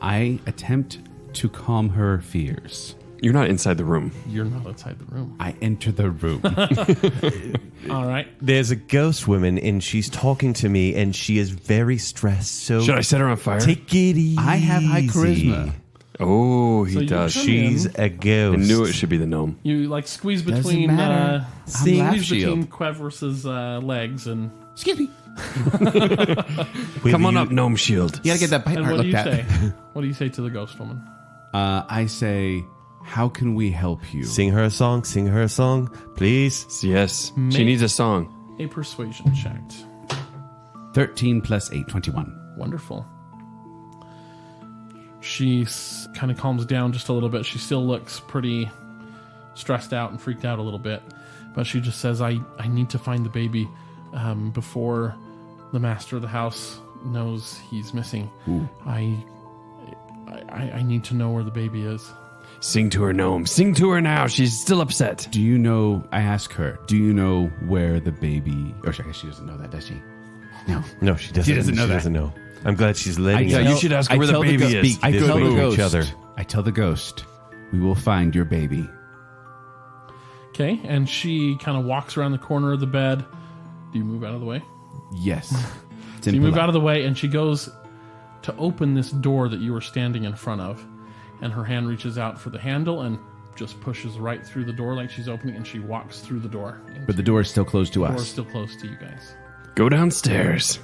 I attempt to calm her fears. You're not inside the room. You're not outside the room. I enter the room. All right. There's a ghost woman, and she's talking to me, and she is very stressed. So Should I set her on fire? take it easy. I have high charisma. Oh, he So you does. come She's in. a ghost. I knew it should be the gnome. You like squeeze Doesn't between matter. I'm squeeze Laughshield. between Kevros's legs, and Excuse me. Will Come on you- up, gnome shield. You gotta get that bite and mark what do looked you at. say? What do you say to the ghost woman? I say, how can we help you? Sing her a song. Sing her a song, please. Yes. She Make- needs a song. A persuasion check. 13 plus 8, 21. Wonderful. She kind of calms down just a little bit. She still looks pretty stressed out and freaked out a little bit, but she just says, I need to find the baby before the master of the house knows he's missing. I need to know where the baby is." Sing to her, gnome. Sing to her now. She's still upset. Do you know, I ask her, do you know where the baby, or I guess she doesn't know that, does she? No. No, she doesn't. She doesn't know that. doesn't know. I'm glad she's letting Yeah, us. you should ask her where the tell baby ghost- is. I This tell way the to ghost. each other. I tell the ghost, we will find your baby. Okay, and she kind of walks around the corner of the bed. Do you move out of the way? Yes. So you move out of the way, and she goes to open this door that you were standing in front of, and her hand reaches out for the handle and just pushes right through the door like she's opening, and she walks through the door. But the door is still closed to The door is us. still close to you guys. Go downstairs.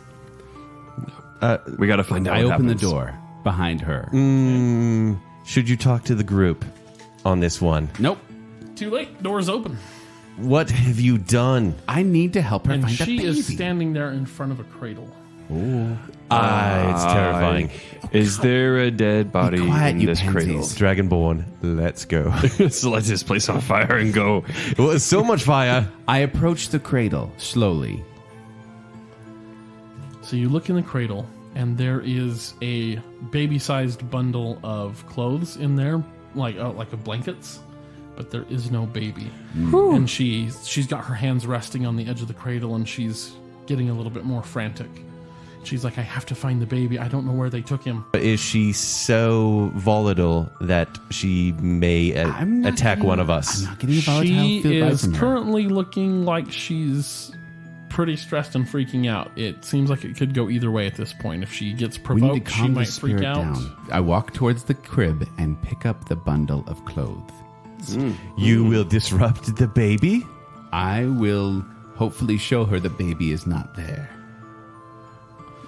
We got to find out I what open happens. the door behind her. Should you talk to the group on this one? Nope. Too late. Door's open. What have you done? I need to help her And find the she baby. is standing there in front of a cradle. It's terrifying. Is there a dead body quiet, in you this cradle? pansies. Dragonborn, let's go. So let's this place on fire and go. Well, there's so much fire. I approach the cradle slowly. So you look in the cradle, and there is a baby-sized bundle of clothes in there, like of blankets, but there is no baby. And she's got her hands resting on the edge of the cradle, and she's getting a little bit more frantic. She's like, "I have to find the baby. I don't know where they took him." Is she so volatile that she may I'm not attack getting- one of us? I'm not getting a volatile She vibe is from her. currently looking like she's pretty stressed and freaking out. It seems like it could go either way at this point. If she gets We need to provoked, she calm the might freak spirit out. down. I walk towards the crib and pick up the bundle of clothes. You will disrupt the baby? I will hopefully show her the baby is not there.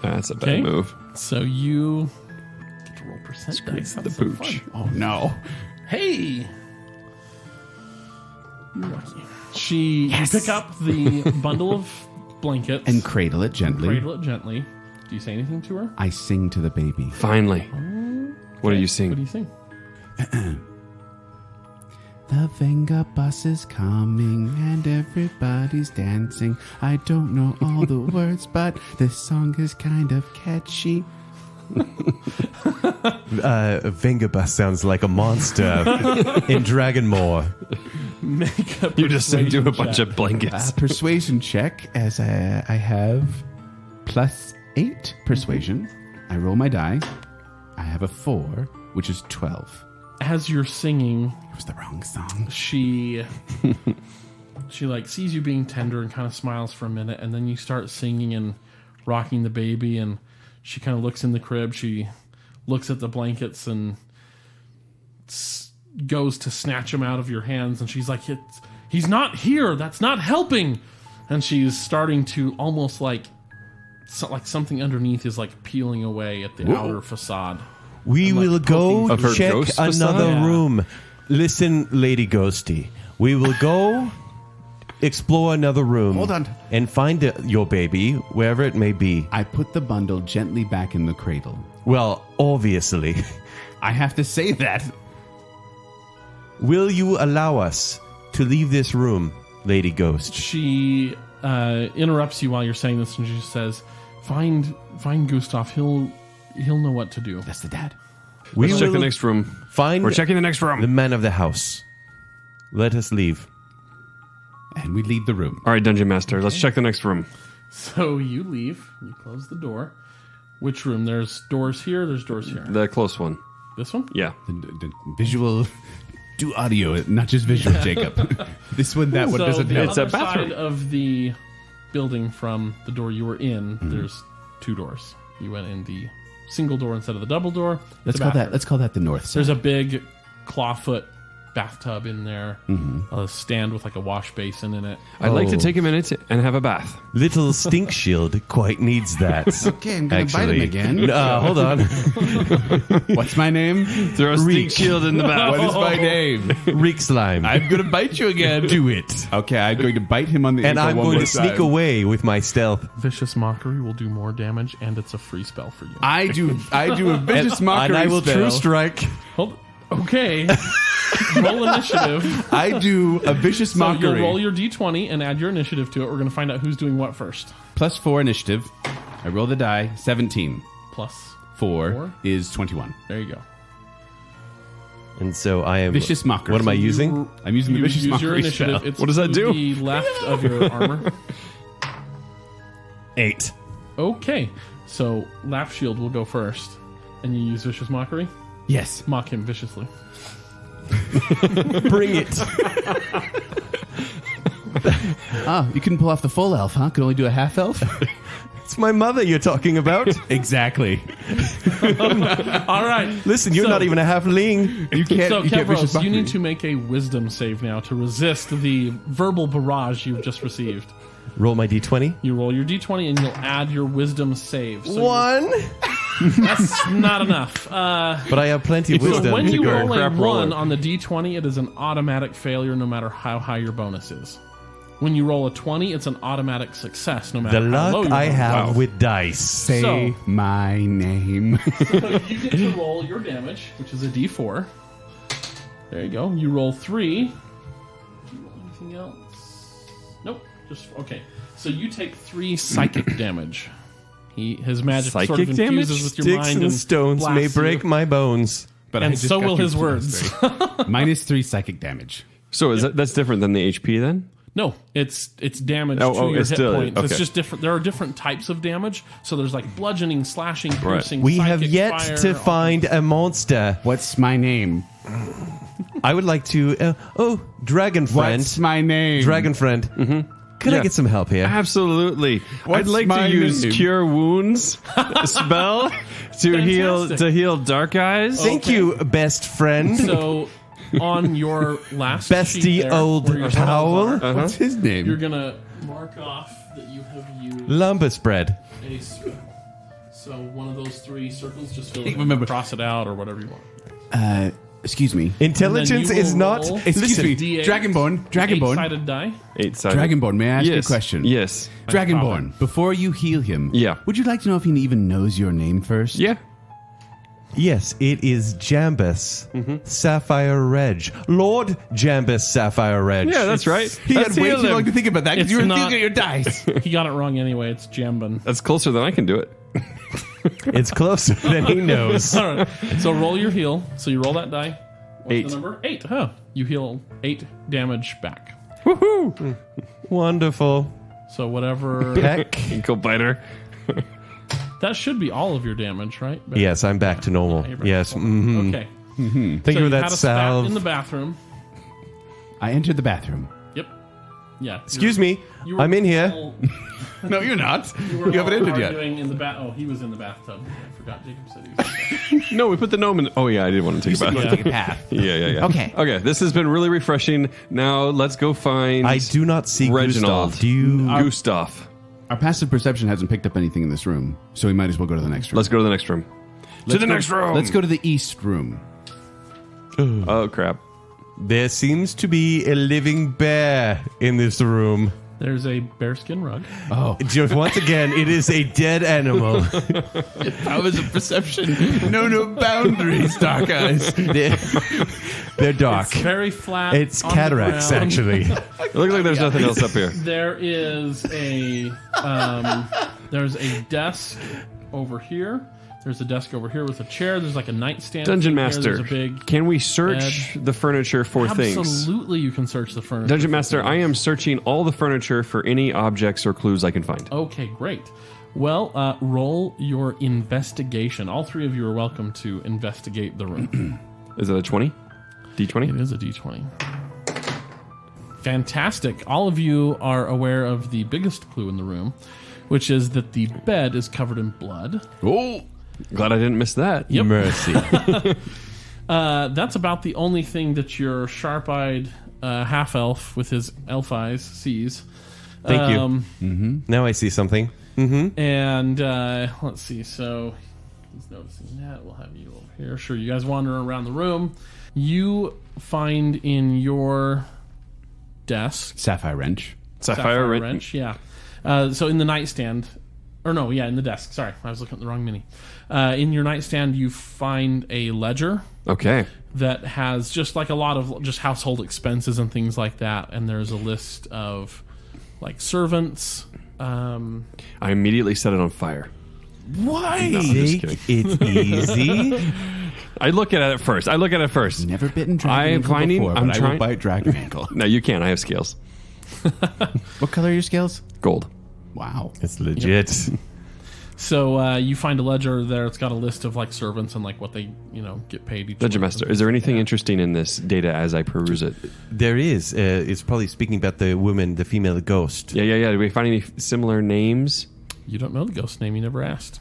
That's a bad Okay. move. So you roll percent dice. The That's so pooch. fun. Oh no. Hey! Lucky. You pick up the bundle of blankets And cradle it gently. cradle it gently. Do you say anything to her? I sing to the baby. Finally. What do you What sing? do you sing? The Venga bus is coming and everybody's dancing. I don't know all the words, but this song is kind of catchy. Vengabus sounds like a monster in Dragonmore. Make a You just sing to a persuasion bunch check. of blankets. Persuasion check, as I have +8 persuasion. I roll my die. I have a 4, which is 12. As you're singing, It was the wrong song. she like sees you being tender and kind of smiles for a minute, and then you start singing and rocking the baby, and she kind of looks in the crib. She looks at the blankets and goes to snatch him out of your hands, and she's like, he's not here, that's not helping. And she's starting to almost like something underneath is like peeling away at the outer facade. We like will go Of her check ghost facade? another Yeah. room. Listen, Lady Ghosty. We will go explore another room. Hold on. And find your baby, wherever it may be. I put the bundle gently back in the cradle. Well, obviously. I have to say that. Will you allow us to leave this room, Lady Ghost? She interrupts you while you're saying this, and she says, "Find Gustav. He'll know what to do." That's the dad. We Let's check the will next room. Find We're checking the next room. the man of the house. Let us leave. And we leave the room. All right, Dungeon Master. Let's check the next room. So you leave. You close the door. Which room? There's doors here. There's doors here. The close one. This one? Yeah. The visual, do audio, not just visual, Jacob. This one, that one So doesn't the help. It's a other bathroom. side of the building from the door you were in, there's 2 doors. You went in the single door instead of the double door. Let's The call bathroom. that the north side. There's a big clawfoot bathtub in there. A stand with like a wash basin in it. I'd like to Oh. take a minute and have a bath. Little Stink Shield quite needs that. Okay, I'm gonna bite him again. Hold on. What's my name? Throw a stink shield in the bath. What is my name? Reek Slime. I'm gonna bite you again. Do it. Okay, I'm going to bite him on the And ankle I'm one going more to sneak time. away with my stealth. Vicious Mockery will do more damage, and it's a free spell for you. I do a vicious mockery And I will spell. true strike. Hold, okay. Roll initiative. I do a vicious So mockery. you'll roll your d20 and add your initiative to it. We're going to find out who's doing what first. +4 initiative. I roll the die. 17. Plus 4 is 21. There you go. And so I am. Vicious mockery. What am I So using? I'm using the You vicious use your mockery initiative. spell. It's What does that to do? the left of your armor. 8. Okay. So Laughshield will go first. And you use Vicious Mockery? Yes. Mock him viciously. Bring it. Oh, you couldn't pull off the full elf, huh? Could only do a half elf? It's my mother you're talking about. Exactly. All right. Listen, you're So- not even a halfling. You can't. So, you can't vicious Kevros, you mockery. need to make a wisdom save now to resist the verbal barrage you've just received. Roll my d20. You roll your d20 and you'll add your wisdom save. So 1. that's not enough. But I have plenty of So wisdom when to you go. roll a crap 1 roller. on the d20, it is an automatic failure no matter how high your bonus is. When you roll a 20, it's an automatic success no matter The how low luck your I bonus is. have with dice. Say So- my name. So you get to roll your damage, which is a d4. There you go. You roll 3. Do you roll anything else? Nope. Just okay. So you take 3 psychic damage. His magic sort of Psychic damage? infuses with your Sticks mind and stones may blasts you. break my bones. But And I just so got will you his words. -3 psychic damage. So that's different than the HP then? No, it's damage Oh, to oh, your it's hit still- points. It's okay. just different. There are different types of damage. So there's like bludgeoning, slashing, Right. piercing. We have psychic, yet fire, to find a monster. What's my name? I would like to. Dragon friend. What's my name? Dragon friend. Could I Yeah. get some help here? I'd What's like my to use name? Cure Wounds spell to Fantastic. heal Dark Eyes. Thank you, best friend. So on your last Bestie sheet there, old where your spells Powell. are, What's his name? you're gonna mark off that you have used Lumber spread. a spell. So one of those 3 circles, just fill it in, Remember- cross it out, or whatever you want. Excuse me. Intelligence And then you is will not. roll- Excuse me. D8. Dragonborn. 8-sided die. 8-sided. Dragonborn, may I ask you a Yes. question? Yes. Dragonborn, before you heal him, Yeah. would you like to know if he even knows your name first? Yeah. Yes, it is Jambus Sapphiredge. Lord Jambus Sapphiredge. Yeah, that's right. He That's had way healed too him. long to think about that because It's you were not- thinking of your dice. He got it wrong anyway. It's Jamben. That's closer than I can do it. It's closer than he knows. All right. So roll your heal. So you roll that die. What's 8. the number? 8. Huh. You heal 8 damage back. Woohoo! Wonderful. So whatever. Peck. Go biter. That should be all of your damage, right? Yes, I'm back to normal. You're back to Yes. normal. Okay. Thank So you for you that had a spat salve. in the bathroom. I entered the bathroom. Yep. Yeah. Excuse me. You were I'm in here. all- No, you're not. You, You haven't ended yet. arguing in the Oh, he was in the bathtub. I forgot Jacob said he was in the bathtub. No, we put the gnome in. Oh, yeah, I did want to take a bath. Take a path. Yeah. Okay. Okay, this has been really refreshing. Now, let's go find I do not see Reginald. Gustav. Do you? Gustav. Our passive perception hasn't picked up anything in this room, so we might as well go to the next room. Let's go to the next room. Let's the go- next room. Let's go to the east room. Oh, crap. There seems to be a living bear in this room. There's a bearskin rug. Oh, Just once again, it is a dead animal. powers of perception. No boundaries, dark eyes. They're dark. It's very flat. It's on the cataracts, ground. actually. It looks like there's nothing else up here. There is a there's a desk over here. There's a desk over here with a chair. There's like a nightstand. Dungeon thing here. Master, There's a big. can we search the furniture for things? Absolutely, you can search the furniture. Dungeon Master, I am searching all the furniture for any objects or clues I can find. Okay, great. Well, roll your investigation. All 3 of you are welcome to investigate the room. Is it a 20? D20? It is a d20. Fantastic. All of you are aware of the biggest clue in the room, which is that the bed is covered in blood. Oh, Glad I didn't miss that. Yep. Mercy. That's about the only thing that your sharp-eyed half-elf with his elf eyes sees. Thank you. Now I see something. And let's see. So he's noticing that. We'll have you over here. Sure, you guys wander around the room. You find in your desk Sapphiredge. Sapphiredge. Yeah. So in the nightstand, or no, yeah, in the desk. Sorry, I was looking at the wrong mini. In your nightstand, you find a ledger Okay. that has just like a lot of just household expenses and things like that. And there's a list of like servants. I immediately set it on fire. Why? No, I'm just Take kidding. it easy. I look at it first. Never bitten dragon I am ankle finding- before, I'm but I trying- will bite dragon ankle. No, you can't. I have scales. What color are your scales? Gold. Wow. It's legit. So you find a ledger there. It's got a list of like servants and like what they get paid each Dungeon month. Master, is there anything interesting in this data as I peruse it? There is. It's probably speaking about the woman, the female ghost. Yeah. Do we find any similar names? You don't know the ghost name. You never asked.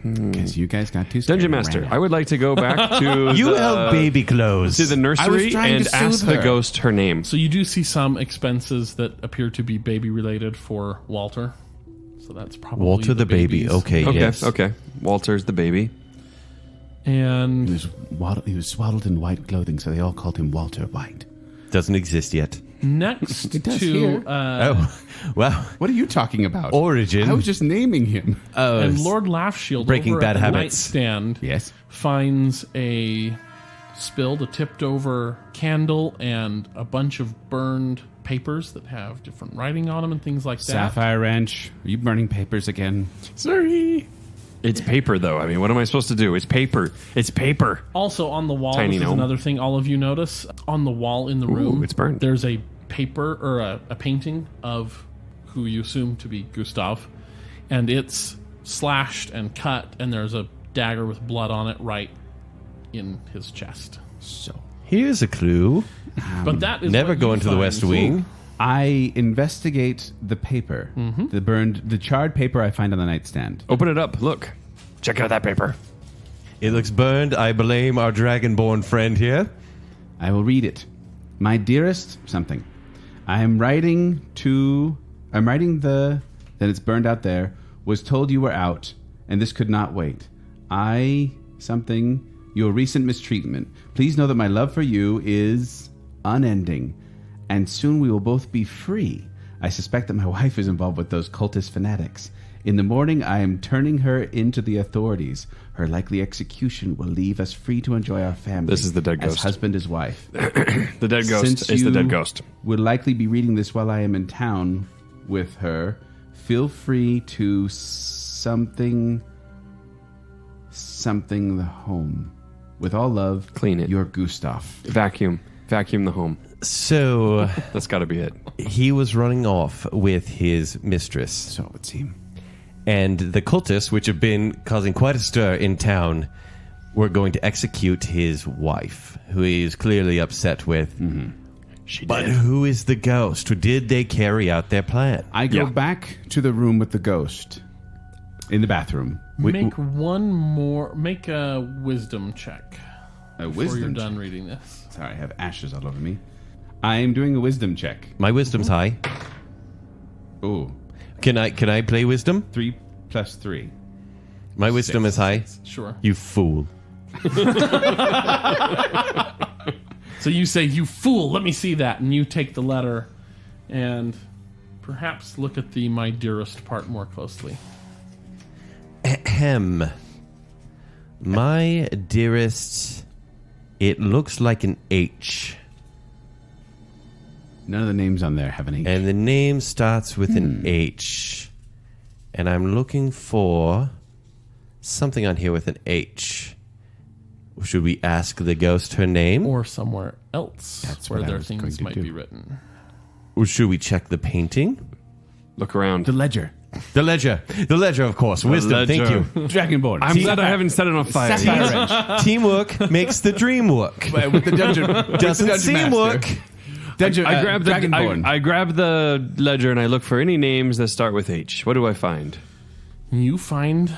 Because you guys got too scared. Dungeon and Master, ran. I would like to go back to You held baby clothes. to the I was nursery trying and to ask soothe the her. ghost her name. So you do see some expenses that appear to be baby related for Walter. So that's probably Walter the baby. babies. Okay, yes. Okay. Walter's the baby. And He was swaddled in white clothing, so they all called him Walter White. Doesn't exist yet. next It does to here. Oh, wow. What are you talking about? Origin. I was just naming him. and Lord Laughshield Breaking over Bad at the Habits. nightstand Yes. finds a tipped over candle and a bunch of burned papers that have different writing on them and things like that. Sapphire Wrench. Are you burning papers again? Sorry. It's paper, though. I mean, what am I supposed to do? It's paper. It's paper. Also on the wall, Tiny this is gnome. another thing all of you notice. On the wall in the room, it's burned. There's a paper or a painting of who you assume to be Gustav, and it's slashed and cut, and there's a dagger with blood on it right in his chest. So Here's a clue. But that is Never what go you into the find. West Wing. I investigate the paper, the charred paper I find on the nightstand. Open it up. Look. Check out that paper. It looks burned. I blame our dragonborn friend here. I will read it. My dearest something. I'm writing then it's burned out there, was told you were out, and this could not wait. Your recent mistreatment. Please know that my love for you is unending, and soon we will both be free. I suspect that my wife is involved with those cultist fanatics. In the morning, I am turning her into the authorities. Her likely execution will leave us free to enjoy our family. This is the dead as ghost. husband as wife. The dead ghost is the dead ghost. Will likely be reading this while I am in town with her. Feel free to something the home. With all love, Clean it. Your Gustav. Vacuum the home. So That's got to be it. he was running off with his mistress. So it would seem. And the cultists, which have been causing quite a stir in town, were going to execute his wife, who he is clearly upset with. She But who is the ghost? Did they carry out their plan? I go back to the room with the ghost. In the bathroom. Make a wisdom check A before you're wisdom done check. reading this. Sorry, I have ashes all over me. I am doing a wisdom check. My wisdom's high. Ooh. Can I play wisdom? 3 plus 3. My wisdom is high. Sure. You fool. So you say, "You fool, let me see that." And you take the letter and perhaps look at the "my dearest" part more closely. Ahem. My dearest, it looks like an H. None of the names on there have an H. And the name starts with an H. And I'm looking for something on here with an H. Should we ask the ghost her name? Or somewhere else That's where what I their was going things to might do. be written. Or should we check the painting? Look around. The ledger. The ledger. The ledger, of course. Wisdom, ledger. thank you. Dragonborn. I'm glad I haven't set it on fire. Sapphiredge. Teamwork makes the dream work. With the dungeon. Doesn't dungeon seem master. work. Dungeon, I grab the Dragonborn. I grab the ledger and I look for any names that start with H. What do I find? You find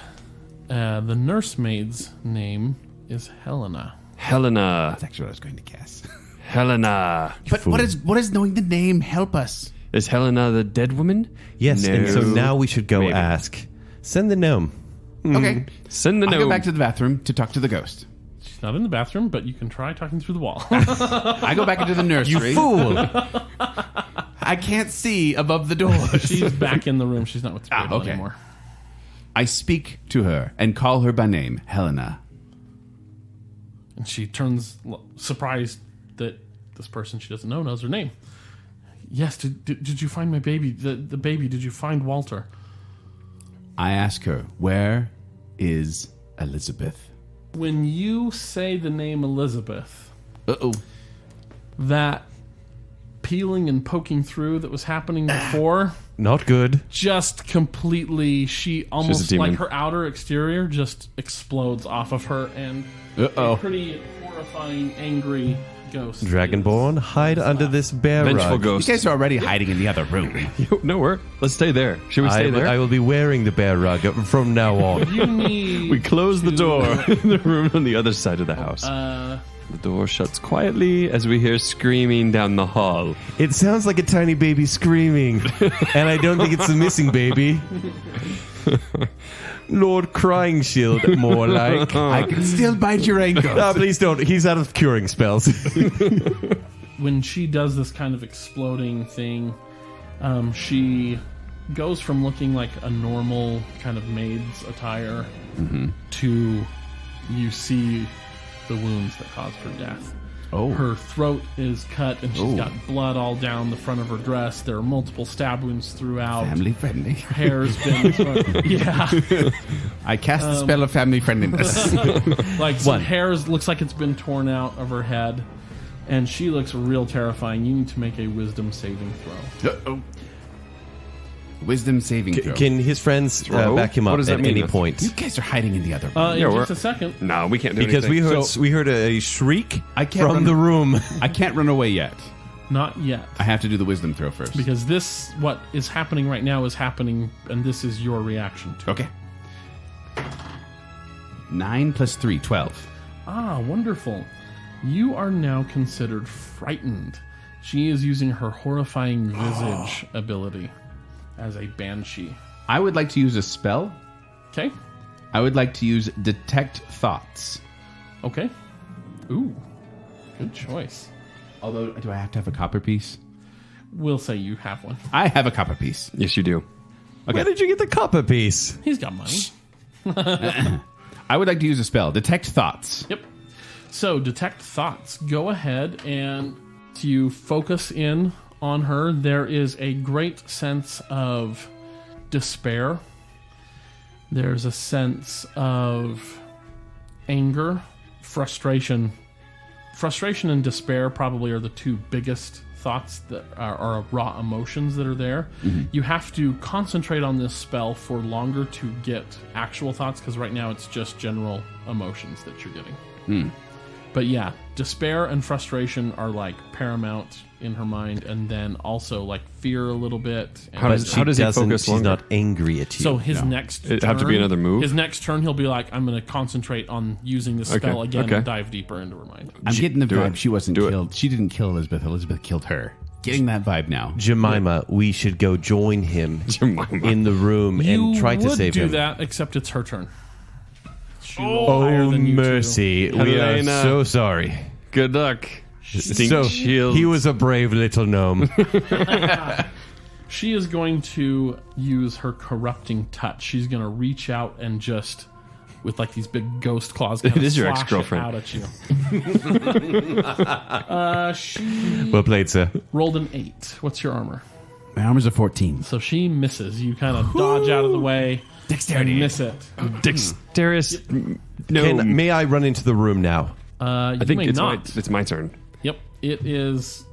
the nursemaid's name is Helena. Helena. That's actually what I was going to guess. Helena. But what does knowing the name help us? Is Helena the dead woman? Yes, and so No. now we should go Maybe. ask. Send the gnome. Okay. Send the I note. go back to the bathroom to talk to the ghost. She's not in the bathroom, but you can try talking through the wall. I go back into the nursery. You fool. I can't see above the door. She's back in the room. She's not with the table okay. anymore. I speak to her and call her by name, Helena. And she turns surprised that this person she doesn't know knows her name. Yes, did you find my baby? The baby, did you find Walter? I ask her, where is Elizabeth? When you say the name Elizabeth, Uh-oh. that peeling and poking through that was happening before Not good. just completely, she almost demon. like her outer exterior just explodes off of her, and Uh-oh. a pretty horrifying, angry ghost. Dragonborn, hide under this bear Vengeful rug. You ghost. guys are already hiding in the other room. No, let's stay there. Should we stay there? I will be wearing the bear rug from now on. You need we close the to- door in the room on the other side of the house. Uh, The door shuts quietly as we hear screaming down the hall. It sounds like a tiny baby screaming, and I don't think it's a missing baby. Lord Crying Shield, more like. I can still bite your ankles. No, please don't. He's out of curing spells. when she does this kind of exploding thing, she goes from looking like a normal kind of maid's attire to you see the wounds that caused her death. Oh. Her throat is cut and she's got blood all down the front of her dress. There are multiple stab wounds throughout. Family friendly. Hair's been yeah, I cast the spell of family friendliness. like some hairs looks like it's been torn out of her head, and she looks real terrifying. You need to make a wisdom saving throw. Uh-oh. Wisdom saving throw. Can his friends back him What up does that at mean? any point? You guys are hiding in the other room. In we're- just a second. No, we can't do Because anything. we heard a shriek I can't from run- the room. I can't run away yet. Not yet. I have to do the wisdom throw first. Because this, what is happening right now is happening, and this is your reaction to it. Okay. 9 plus 3, 12. Ah, wonderful. You are now considered frightened. She is using her horrifying visage ability as a banshee. I would like to use a spell. Okay? I would like to use detect thoughts. Okay. Ooh, good choice. Although, do I have to have a copper piece? We'll say you have one. I have a copper piece. Yes, you do. Where did you get the copper piece? He's got money. I would like to use a spell, detect thoughts. Yep. So, detect thoughts. Go ahead and you focus in on her. There is a great sense of despair. There's a sense of anger, frustration. Frustration and despair probably are the two biggest thoughts that are raw emotions that are there. You have to concentrate on this spell for longer to get actual thoughts, because right now it's just general emotions that you're getting. But yeah, despair and frustration are like paramount in her mind, and then also like fear a little bit. And How does he focus She's longer? not angry at you. so his next It'd turn, have to be another move? His next turn, he'll be like, I'm going to concentrate on using this spell Okay, again okay. and dive deeper into her mind. I'm getting the do vibe it. she wasn't Do it. killed. She didn't kill Elizabeth. Elizabeth killed her. Getting that vibe now. Jemima, we should go join him in the room and try to save do him. that, except it's her turn. She rolled higher Oh, than you two. mercy. We are Helena. so sorry. Good luck. Stink So, shield. he was a brave little gnome. She is going to use her corrupting touch. She's going to reach out and just, with like these big ghost claws, kind It of is your slash ex-girlfriend. it out at you. She Well played, sir. rolled an 8. What's your armor? My armor's a 14. So she misses. You kind of dodge out of the way Dexterity. and miss it. Dexterous. No. May I run into the room now? I I think may it's not. it's my turn. Yep, it is.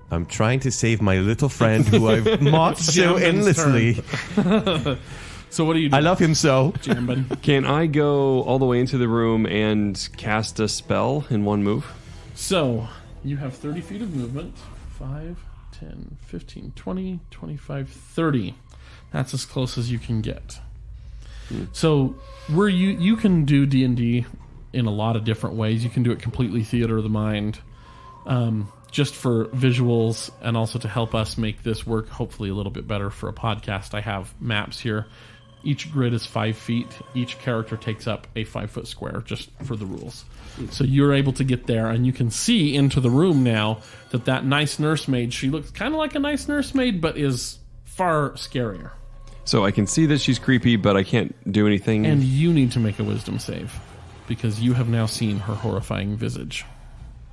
I'm trying to save my little friend who I've mocked so Jamben's endlessly. So what do you do, I love him so. Jamben? Can I go all the way into the room and cast a spell in one move? So you have 30 feet of movement. 5, 10, 15, 20, 25, 30. That's as close as you can get. So where you can do D&D in a lot of different ways. You can do it completely theater of the mind, just for visuals and also to help us make this work hopefully a little bit better for a podcast. I have maps here. Each grid is 5 feet. Each character takes up a 5-foot square just for the rules. So you're able to get there, and you can see into the room now that nice nursemaid, she looks kind of like a nice nursemaid, but is far scarier. So I can see that she's creepy, but I can't do anything. And you need to make a wisdom save, because you have now seen her horrifying visage.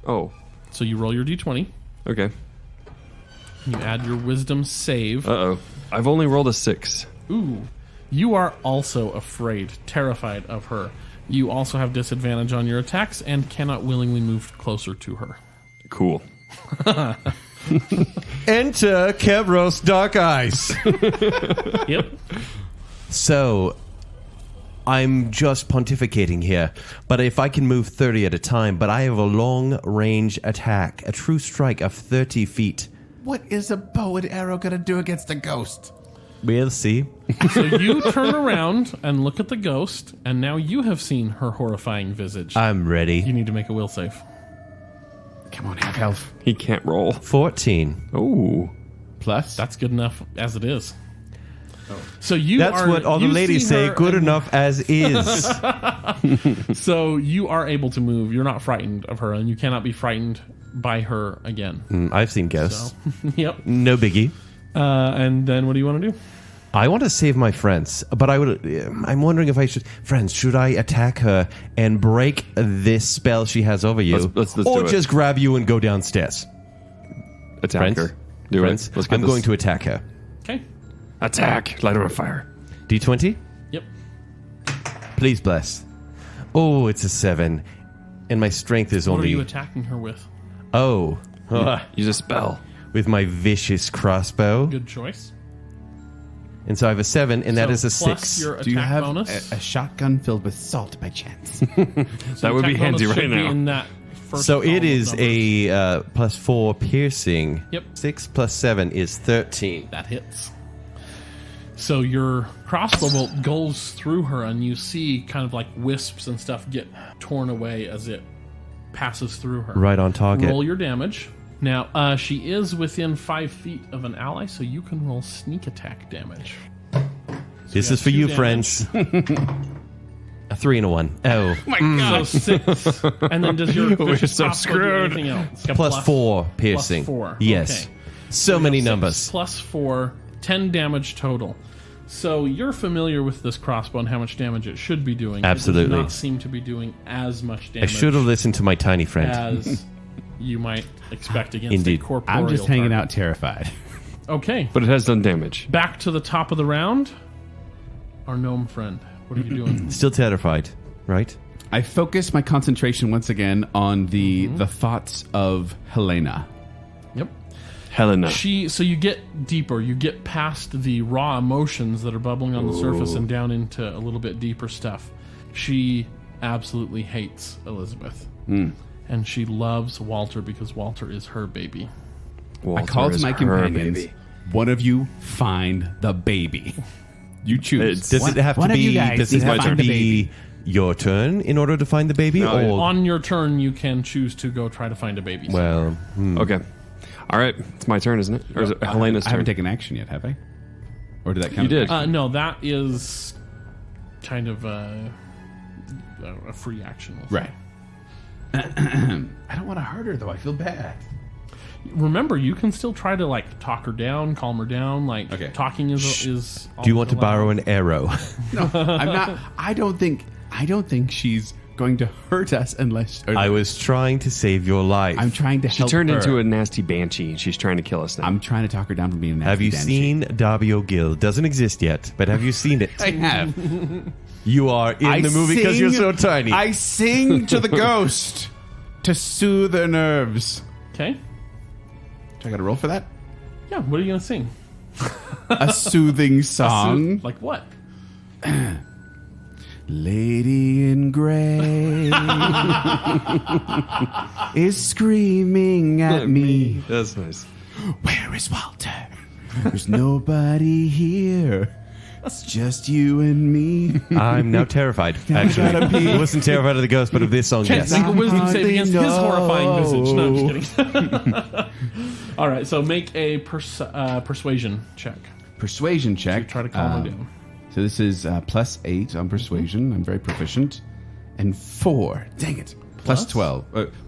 oh, So you roll your d20, okay. you add your wisdom save. Uh-oh. I've only rolled a 6. Ooh. You are also afraid, terrified of her. You also have disadvantage on your attacks and cannot willingly move closer to her. Cool. Enter Kevros Darkeyes. Yep. So, I'm just pontificating here, but if I can move 30 at a time, but I have a long-range attack, a true strike of 30 feet. What is a bow and arrow going to do against a ghost? We'll see. So you turn around and look at the ghost, and now you have seen her horrifying visage. I'm You ready. need to make a will save. Come on, half health. He can't roll. 14. Oh. Plus? That's good enough as it is. So you That's are, what all the you ladies see say, her good and- enough as is. So you are able to move. You're not frightened of her, and you cannot be frightened by her again. I've seen ghosts. So, yep. No biggie. And then what do you want to do? I want to save my friends, but I'm wondering if I should... Friends, should I attack her and break this spell she has over you? Let's or do it. just grab you and go downstairs? Attack Friends? her. Do Friends, it. Let's get I'm this. going to attack her. Okay. Attack. Light her on fire. D20? Yep. Please bless. Oh, it's a 7. And my strength is What are only... you attacking her with? Oh. Use a spell. With my vicious crossbow. Good choice. And so I have a 7, and that So is a plus 6. your Do you attack have bonus. a shotgun filled with salt by chance? That would be Attack handy bonus right should be now. in that first So column it of is numbers. a plus 4 piercing. Yep. 6 plus 7 is 13. That hits. So your crossbow bolt goes through her, and you see kind of like wisps and stuff get torn away as it passes through her. Right on target. Roll your damage. Now, she is within 5 feet of an ally, so you can roll sneak attack damage. This we is got for 2 you, damage. friends. A 3 and a 1. Oh. my God. So 6. And then does your vicious so crossbow do screwed. anything else? It's got Plus 4 piercing. Plus 4. Yes. Okay. So many 6 numbers. Plus 4, 10 damage total. So you're familiar with this crossbow and how much damage it should be doing. Absolutely. It does not seem to be doing as much I damage should have listened to my tiny friend. as you might expect against Indeed. a corporeal I'm just hanging target. out terrified. Okay. But it has done damage. Back to the top of the round. Our gnome friend. What are you doing? Still terrified, right? I focus my concentration once again on the thoughts of Helena. Yep. Helena. So you get deeper, you get past the raw emotions that are bubbling on the surface and down into a little bit deeper stuff. She absolutely hates Elizabeth. And she loves Walter because Walter is her baby. Walter I call to is my her companions, baby. one of you find the baby. You choose. Does it have to one of you be? guys Does it needs to have to find the be baby. your turn in order to find the baby? No, or On your turn, you can choose to go try to find a baby. well, Okay. All right. It's my turn, isn't it? Or is it Helena's I turn? haven't taken action yet, have I? Or did that count? You as did. action? No, that is kind of a free action. we'll say. Right. I don't want to hurt her, though. I feel bad. Remember, you can still try to like talk her down, calm her down. Like Okay. talking is. do you want to allowed. borrow an arrow? No, I'm not. I don't think she's going to hurt us unless. Or, I was trying to save your life. I'm trying to She help turned her. into a nasty banshee, and she's trying to kill us now. I'm trying to talk her down from being a nasty Have you banshee. seen Darby O'Gill? Doesn't exist yet, but have you seen it? I have. You are in the movie because you're so tiny. I sing to the ghost to soothe their nerves. Okay. Do I got to roll for that? Yeah. What are you gonna sing? A soothing song. Like what? Lady in Grey is screaming at me. That's nice. Where is Walter? There's nobody here. It's just you and me. I'm now terrified. Actually, I wasn't terrified of the ghost, but of this song, Can't yes. make a wisdom hardly save against his know. horrifying visage. No, I'm just kidding. All right. So make a persuasion check. Persuasion check. Try to calm her down. So this is +8 on persuasion. I'm very proficient. And 4. Dang it. Plus 12.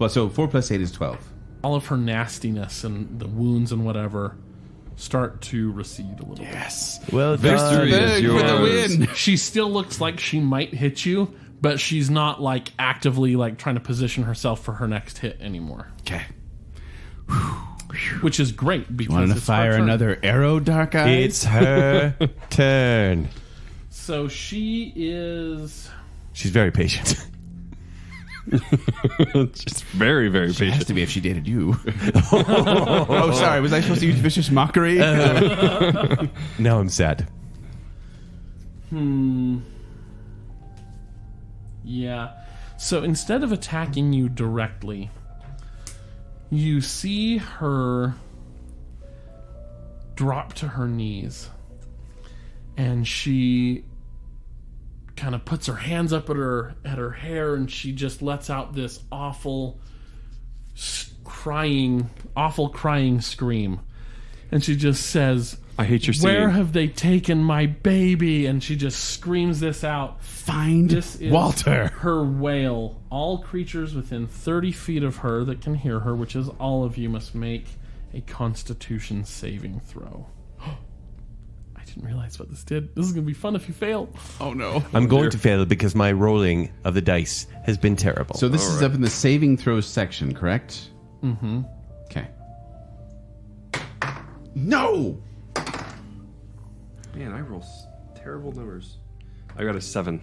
So 4 + 8 is 12. All of her nastiness and the wounds and whatever start to recede a little Yes. Well Victory done. is For the yours. win. bit. She still looks like she might hit you, but she's not like actively like trying to position herself for her next hit anymore. Okay. Which is great because Want to it's her fire turn. another arrow, Darkeyes? It's her turn. So she is. She's very patient. She's very, very It has patient. to be if she dated you. Oh, sorry. Was I supposed to use vicious mockery? Now I'm sad. Yeah. So instead of attacking you directly, you see her drop to her knees. And she kind of puts her hands up at her hair, and she just lets out this awful crying scream. And she just says, I hate your "Where singing. have they taken my baby?" And she just screams this out. Find This is Walter. her wail. All creatures within 30 feet of her that can hear her, which is all of you, must make a Constitution saving throw. I didn't realize what this did. This is going to be fun if you fail. Oh, no. I'm going to fail because my rolling of the dice has been terrible. So this is up in the saving throws section, correct? Mm-hmm. Okay. No! Man, I roll terrible numbers. I got a 7.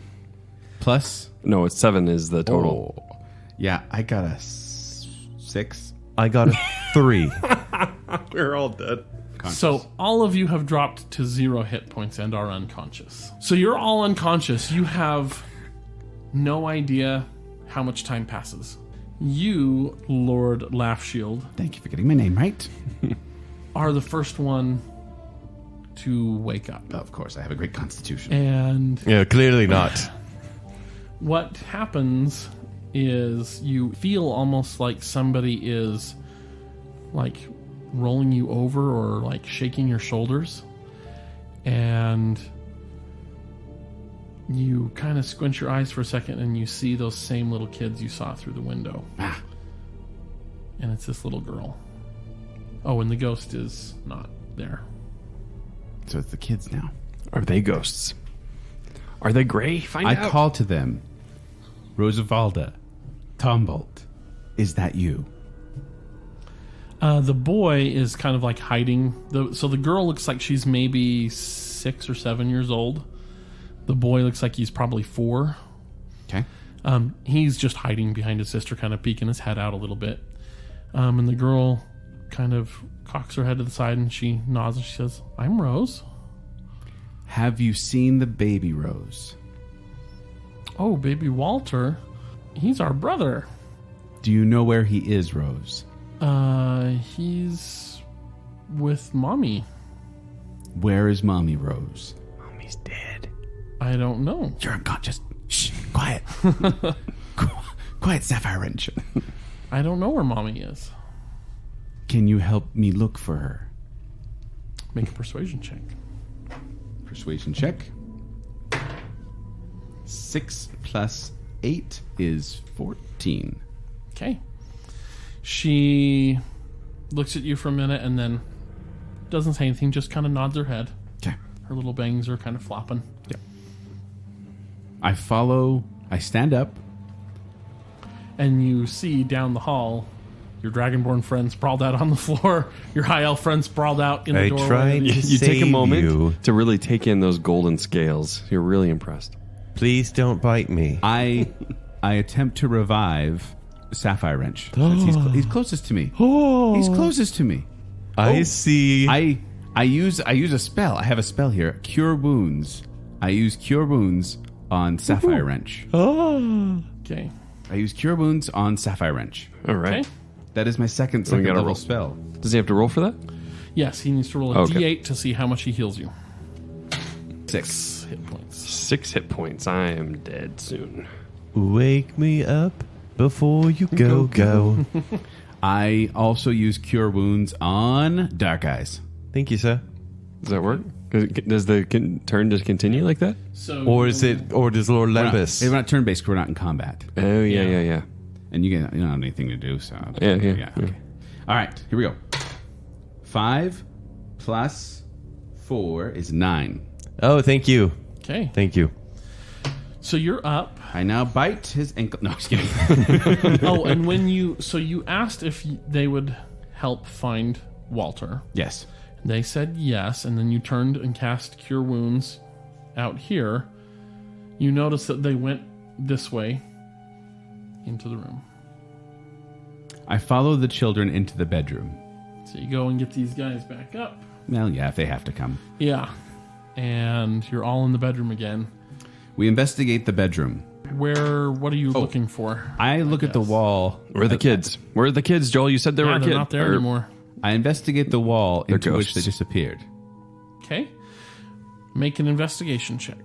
Plus? No, it's 7 is the total. Oh. Yeah, I got a 6. I got a 3. We're all dead. So all of you have dropped to 0 hit points and are unconscious. So you're all unconscious. You have no idea how much time passes. You, Lord Laughshield, Thank you for getting my name right. are the first one to wake up. Of course, I have a great constitution. And Yeah, clearly not. what happens is you feel almost like somebody is like rolling you over or like shaking your shoulders, and You kind of squint your eyes for a second and you see those same little kids you saw through the window. And it's this little girl. Oh, and the ghost is not there. So it's the kids now. Are they ghosts? Are they gray? Find out. I call to them, Rosavalda, Tombolt, is that you? The boy is kind of like hiding. So the girl looks like she's maybe 6 or 7 years old. The boy looks like he's probably 4. Okay. He's just hiding behind his sister, kind of peeking his head out a little bit. And the girl kind of cocks her head to the side and she nods and she says, I'm Rose. Have you seen the baby Rose? Oh, baby Walter. He's our brother. Do you know where he is, Rose? He's with Mommy. Where is Mommy, Rose? Mommy's dead. I don't know. You're unconscious. Shh, quiet. Quiet, Sapphiredge. I don't know where Mommy is. Can you help me look for her? Make a persuasion check. Persuasion check. 6 plus 8 is 14. Okay. She looks at you for a minute and then doesn't say anything, just kind of nods her head. Okay. Her little bangs are kind of flopping. Yep. I follow. I stand up. And you see down the hall your dragonborn friend sprawled out on the floor, your high elf friend sprawled out in the I doorway. tried to You take a save moment you. to really take in those golden scales. You're really impressed. Please don't bite me. I attempt to revive Sapphiredge. He's closest to me. He's closest to me. I see. I use a spell. I have a spell here. Cure wounds. I use cure wounds on Sapphiredge. Okay. I use cure wounds on Sapphiredge. All right. Okay. That is my second we gotta level roll. spell. Does he have to roll for that? Yes, he needs to roll a Okay. d8 to see how much he heals you. 6 hit points. 6 hit points. I am dead soon. Wake me up before you go. I also use cure wounds on Darkeyes. Thank you, sir. Does that work? Does the turn just continue like that? So Or is it? Or does Lord Lembus? We're not turn-based. We're not in combat. Oh, yeah, Yeah. yeah, yeah. And you don't have anything to do, so... Yeah. Okay. All right, here we go. 5 plus 4 is 9. Oh, thank you. Okay. Thank you. So you're up. I now bite his ankle. No, just kidding. Oh, and when you asked if they would help find Walter. Yes. They said yes, and then you turned and cast Cure Wounds out here. You notice that they went this way into the room. I follow the children into the bedroom. So you go and get these guys back up. Well, yeah, if they have to come. Yeah. And you're all in the bedroom again. We investigate the bedroom. What are you looking for? I look at the wall. Where are the kids? Where are the kids, Joel? You said there were Yeah, kids. they're not there anymore. I investigate the wall into which ghosts. they disappeared. Okay. Make an investigation check.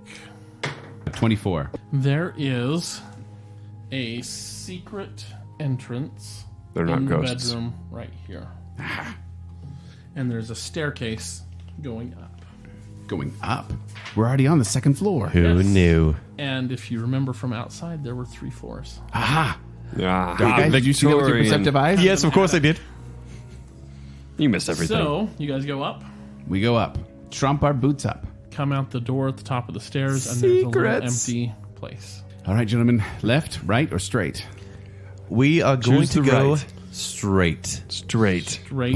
24. There is a secret entrance They're not in ghosts. the bedroom right here. And there's a staircase going up. Going up? We're already on the second floor. Who Yes. knew? And if you remember from outside, there were 3 floors. Aha! Ah, Guys, did you see that with your Victorian. perceptive eyes? Yes, of course I did. You missed everything. So, you guys go up, We go up. Tromp our boots up. come out the door at the top of the stairs, and there's a little Secrets. empty place. All right, gentlemen. Left, right, or straight? We are going Choose to the go right. straight. Straight. Right.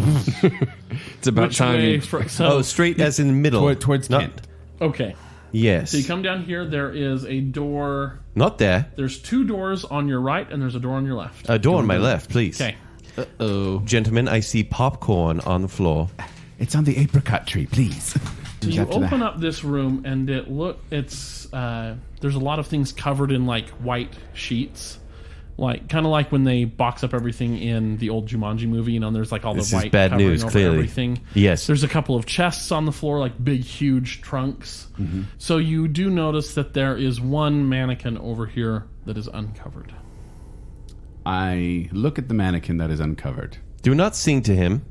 It's about Which time. way? So, Oh, straight as in middle. Towards not, Kent. okay. Yes. So you come down here, there is a door. Not there. There's 2 doors on your right, and there's a door on your left. A door on my left, please. Okay. Uh-oh. Gentlemen, I see popcorn on the floor. It's on the apricot tree, please. So you After that. open up this room, and there's a lot of things covered in like white sheets, like kind of like when they box up everything in the old Jumanji movie. You know, there's like all This the is white bad covering news, over clearly. everything. Yes. There's a couple of chests on the floor, like big, huge trunks. Mm-hmm. So you do notice that there is one mannequin over here that is uncovered. I look at the mannequin that is uncovered. Do not sing to him.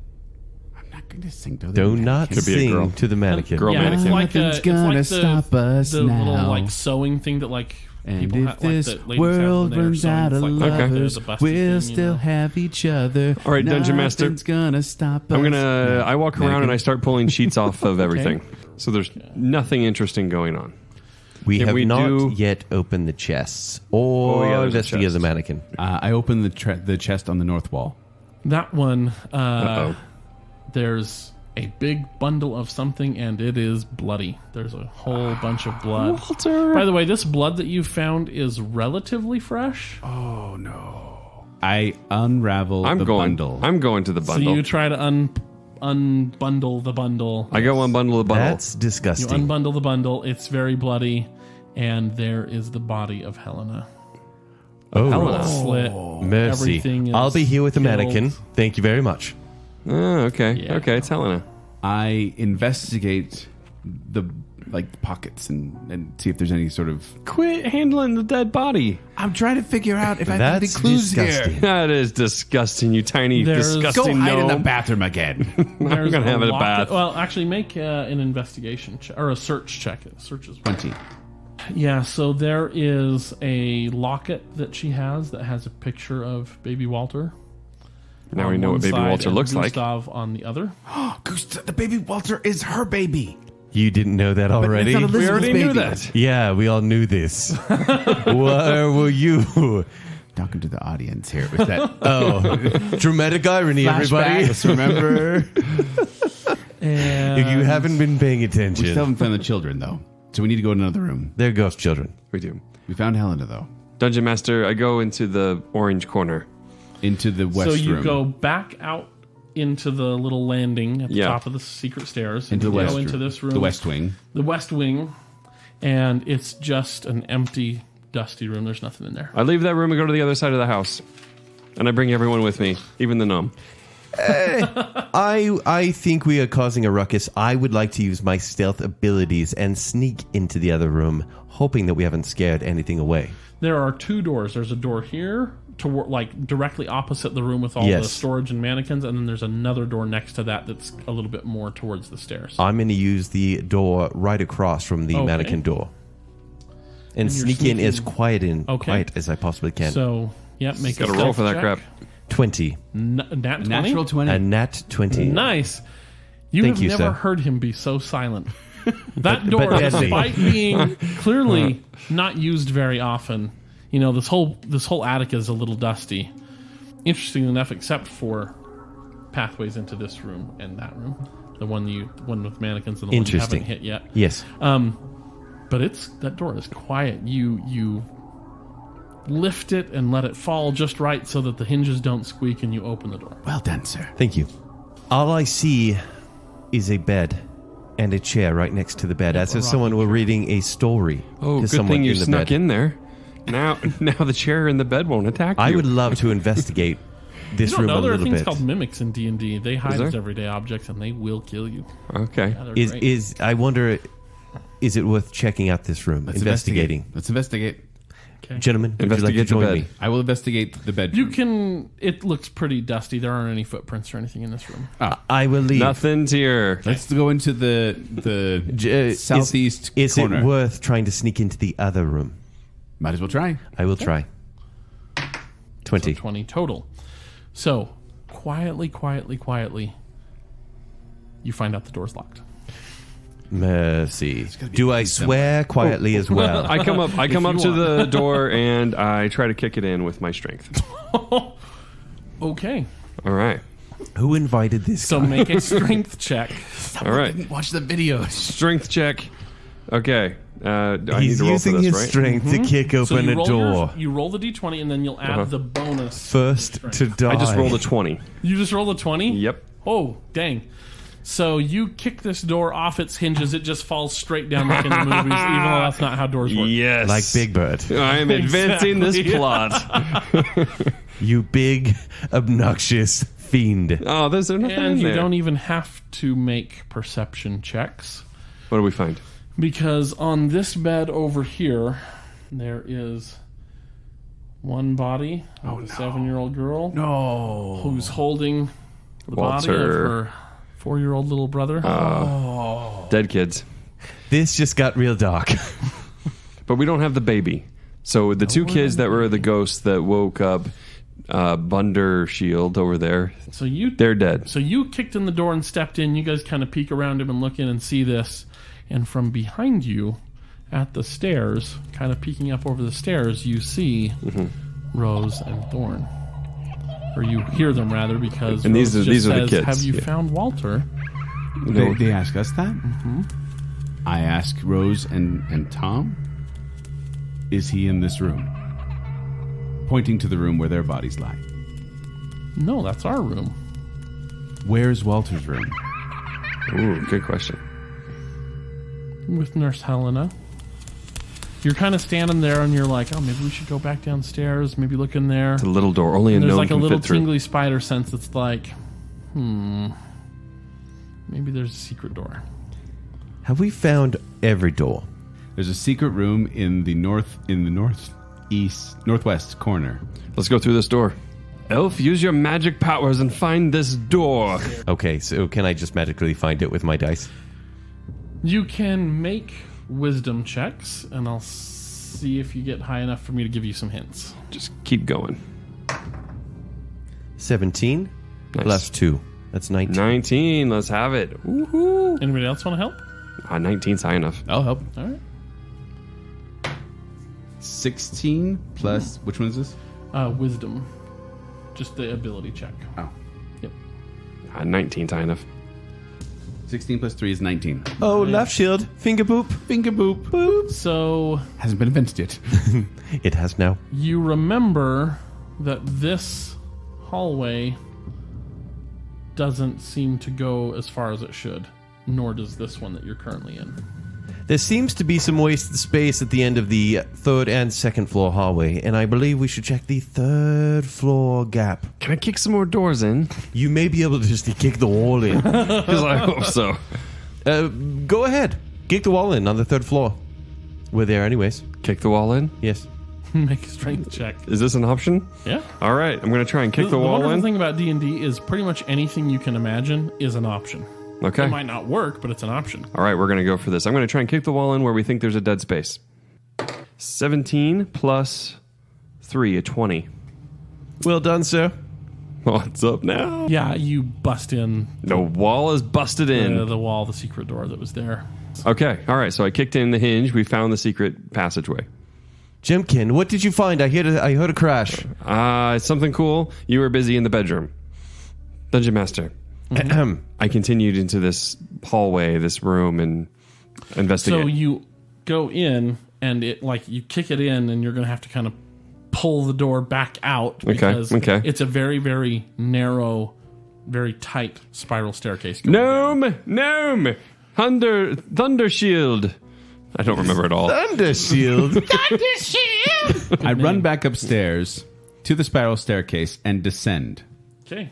I'm not gonna sing to the Do not Could be a girl. sing to the mannequin. Girl Yeah, mannequin. it's like Nothing's gonna stop us the little now. like sewing thing that like And people if have, this like, that ladies world have when they're runs sewing. out It's of like the- lovers, the busty we'll thing, you still know. have each other. All right, Dungeon Master. Nothing's gonna stop us. I walk around and I start pulling sheets off of everything. So there's nothing interesting going on. We Can have we not do- yet opened the chests or Oh, yeah, there's a investigated chest. the mannequin. I open the chest on the north wall. That one, Uh-oh. there's a big bundle of something, and it is bloody. There's a whole bunch of blood. Walter. By the way, this blood that you found is relatively fresh. Oh no! I unravel I'm the going. bundle. I'm going to the So bundle. you try to unbundle the bundle. I go unbundle the bundle. That's You disgusting. unbundle the bundle. It's very bloody, and there is the body of Helena. Oh, Helena. Slit. mercy. Everything is I'll be here with the killed. mannequin. Thank you very much. Oh, okay. Yeah. Okay, it's Helena. I investigate the pockets and see if there's any sort of. Quit handling the dead body. I'm trying to figure out if I have any That's clues disgusting. here. That is disgusting, you tiny, There's- Go disgusting hide in the gnome. bathroom again. There's gonna have a locket- bath. Well, actually, make an investigation check or a search check. Search is 20. Yeah, so there is a locket that she has that has a picture of baby Walter. Now we on know one what baby side Walter and looks like. Gustav on the other. The baby Walter is her baby. You didn't know that already? it's not We Elizabeth's already knew baby. that. Yeah, we all knew this. Where were you? Talking to the audience here. Was that Oh, dramatic irony, everybody. flashbacks? Remember? And You haven't been paying We still attention. haven't found the children though, so we need to go to another room. There goes children. We do. We found Helena though. Dungeon Master, I go into the orange corner. Into the west so you room. go back out into the little landing at the Yeah. top of the secret stairs. into the You west go into room. this room, The west wing. the west wing, and it's just an empty, dusty room. There's nothing in there. I leave that room and go to the other side of the house. And I bring everyone with me, even the gnome. I think we are causing a ruckus. I would like to use my stealth abilities and sneak into the other room, hoping that we haven't scared anything away. There are two doors. There's a door here, like directly opposite the room with all the Yes. storage and mannequins, and then there's another door next to that that's a little bit more towards the stairs. I'm going to use the door right across from the Okay. mannequin door. And you're sneak in as sneaking- quiet as I possibly can. So, yeah, make Got a to roll stealth for that check. crap. 20. Nat 20? Natural 20. A nat 20. Nice. You Thank have you, never sir. heard him be so silent. That door, but deadly. despite being clearly not used very often, you know, this whole attic is a little dusty. Interesting enough, except for pathways into this room and that room, the one with mannequins and the one you Interesting. haven't hit yet. Yes. But that door is quiet. You lift it and let it fall just right so that the hinges don't squeak, and you open the door. Well done, sir. Thank you. All I see is a bed and a chair right next to the bed, as if someone were reading a story Oh, to good someone thing you in the snuck bed. in there. Now the chair in the bed won't attack you. I would love to investigate this You don't room know a there are little things bit. called mimics in D&D. They hide there? as everyday objects, and they will kill you. Okay. Yeah, they're great. I wonder, is it worth checking out this room, investigating? Let's investigate. Okay. Gentlemen, would you like to Investigate the join bed. me? I will investigate the bedroom. You can. It looks pretty dusty. There aren't any footprints or anything in this room. I will leave. Nothing's here. Let's go into the southeast Is corner. it worth trying to sneak into the other room? Might as well try. I will try. 20. 20 total. So, quietly, you find out the door's locked. Mercy. Do I swear quietly as well? I come up you to the door and I try to kick it in with my strength. Okay. All right. Who invited this? So make a strength check. All right. Watch the videos. Strength check. Okay. I need He's to roll using for this, his right? strength to kick So open you a roll door. you roll the d20, and then you'll add the bonus. First to die. I just rolled a 20. You just rolled a 20? Yep. Oh, dang. So you kick this door off its hinges. It just falls straight down like in the movies, even though that's not how doors work. Yes. like Big Bird. I am advancing this Exactly. plot. You big, obnoxious fiend. Oh, there's nothing And in you there. don't even have to make perception checks, What do we find? because on this bed over here, there is one body of a 7-year-old girl No. who's holding the body of Walter. her 4-year-old little brother. Dead kids. This just got real dark. But we don't have the baby. So the two kids that were the ghosts that woke up Bundershield over there, they're dead. So you kicked in the door and stepped in. You guys kind of peek around him and look in and see this. And from behind you at the stairs, kind of peeking up over the stairs, you see Rose and Thorn. Or you hear them, rather, because and Rose these are the kids. Have you found Walter? They ask us that? Mm-hmm. I ask Rose and Tom, is he in this room? Pointing to the room where their bodies lie. No, that's our room. Where's Walter's room? Ooh, good question. With Nurse Helena. You're kind of standing there and you're like, oh, maybe we should go back downstairs, maybe look in there. It's a little door. Only a There's gnome like a can little fit through. tingly spider sense that's like, maybe there's a secret door. Have we found every door? There's a secret room in the northwest corner. Let's go through this door. Elf, use your magic powers and find this door. Okay, so can I just magically find it with my dice? You can make wisdom checks, and I'll see if you get high enough for me to give you some hints. Just keep going. 17 Nice. plus 2. That's 19. 19. Let's have it. Woohoo. Anybody else want to help? 19's high enough. I'll help. All right. 16 plus, which one is this? Wisdom. Just the ability check. Oh. Yep. 19's high enough. 16 plus 3 is 19. Oh, Laughshield. Finger boop. Finger boop. Boop. So Hasn't been invented yet. It has now. you remember that this hallway doesn't seem to go as far as it should, nor does this one that you're currently in. There seems to be some wasted space at the end of the 3rd and 2nd floor hallway, and I believe we should check the 3rd floor gap. Can I kick some more doors in? You may be able to just kick the wall in. Because I hope so. Go ahead. Kick the wall in on the 3rd floor. We're there anyways. Kick the wall in? Yes. Make a strength check. Is this an option? Yeah. All right, I'm going to try and kick the wall wonderful in. thing about D&D is pretty much anything you can imagine is an option. Okay. It might not work, but it's an option. All right, we're going to go for this. I'm going to try and kick the wall in where we think there's a dead space. 17 plus 3, a 20. Well done, sir. What's up now? Yeah, you bust in The wall is busted in. the wall, the secret door that was there. Okay, all right, so I kicked in the hinge. We found the secret passageway. Jimkin, what did you find? I heard a crash. It's something cool. You were busy in the bedroom. Dungeon Master. Ahem. I continued into this hallway, this room, and investigate. So you go in, and it you kick it in, and you're going to have to kind of pull the door back out because okay. it's a very, very narrow, very tight spiral staircase. going down. Gnome! Thundershield. I don't remember it all. Thundershield. I run back upstairs to the spiral staircase and descend. Okay.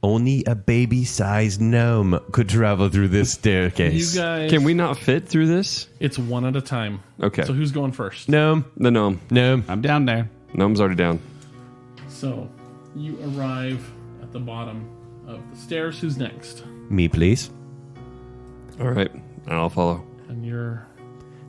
Only a baby-sized gnome could travel through this staircase. You guys... Can we not fit through this? It's one at a time. Okay. So who's going first? Gnome. The gnome. Gnome. I'm down there. Gnome's already down. So you arrive at the bottom of the stairs. Who's next? Me, please. All right, I'll follow. And you're...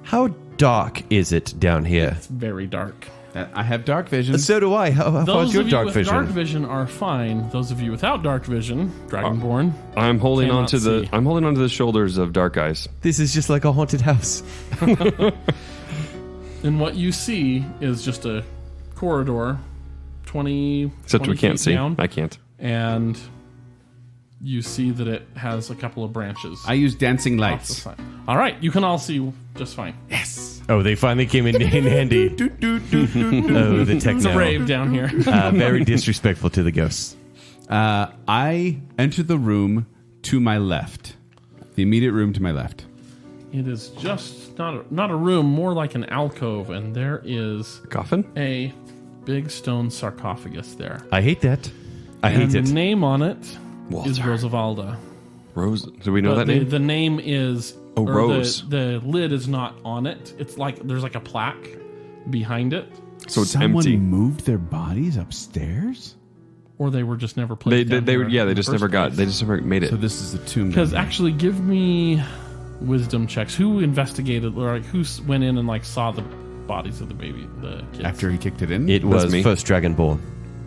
How dark is it down here? It's very dark. I have dark vision. So do I. How far Those is your of you dark with vision? dark vision are fine. Those of you without dark vision, dragonborn, I'm holding Cannot on to see. I'm holding on to the shoulders of Darkeyes. This is just like a haunted house. and what you see is just a corridor, 20 Except 20 we can't feet see. down, I can't. and you see that it has a couple of branches. I use dancing off the lights. side. All right, you can all see just fine. Oh, they finally came in handy. Oh, the It's a techno. rave down here. Very disrespectful to the ghosts. I enter the room to my left. The immediate room to my left. It is just not a room, more like an alcove, and there is Coffin? a big stone sarcophagus there. I hate that. I hate and it. the name on it is Walter. Rosavalda. Rose. Do we know But that name? the name is... Oh, or Rose. The lid is not on it. It's like there's like a plaque behind it. So it's Someone empty. moved their bodies upstairs? or they were just never placed. They just never made it. So this is the tomb. Because actually, give me wisdom checks. Who investigated, or like who went in and like saw the bodies of the kids? After he kicked it in? It was me. first dragonborn.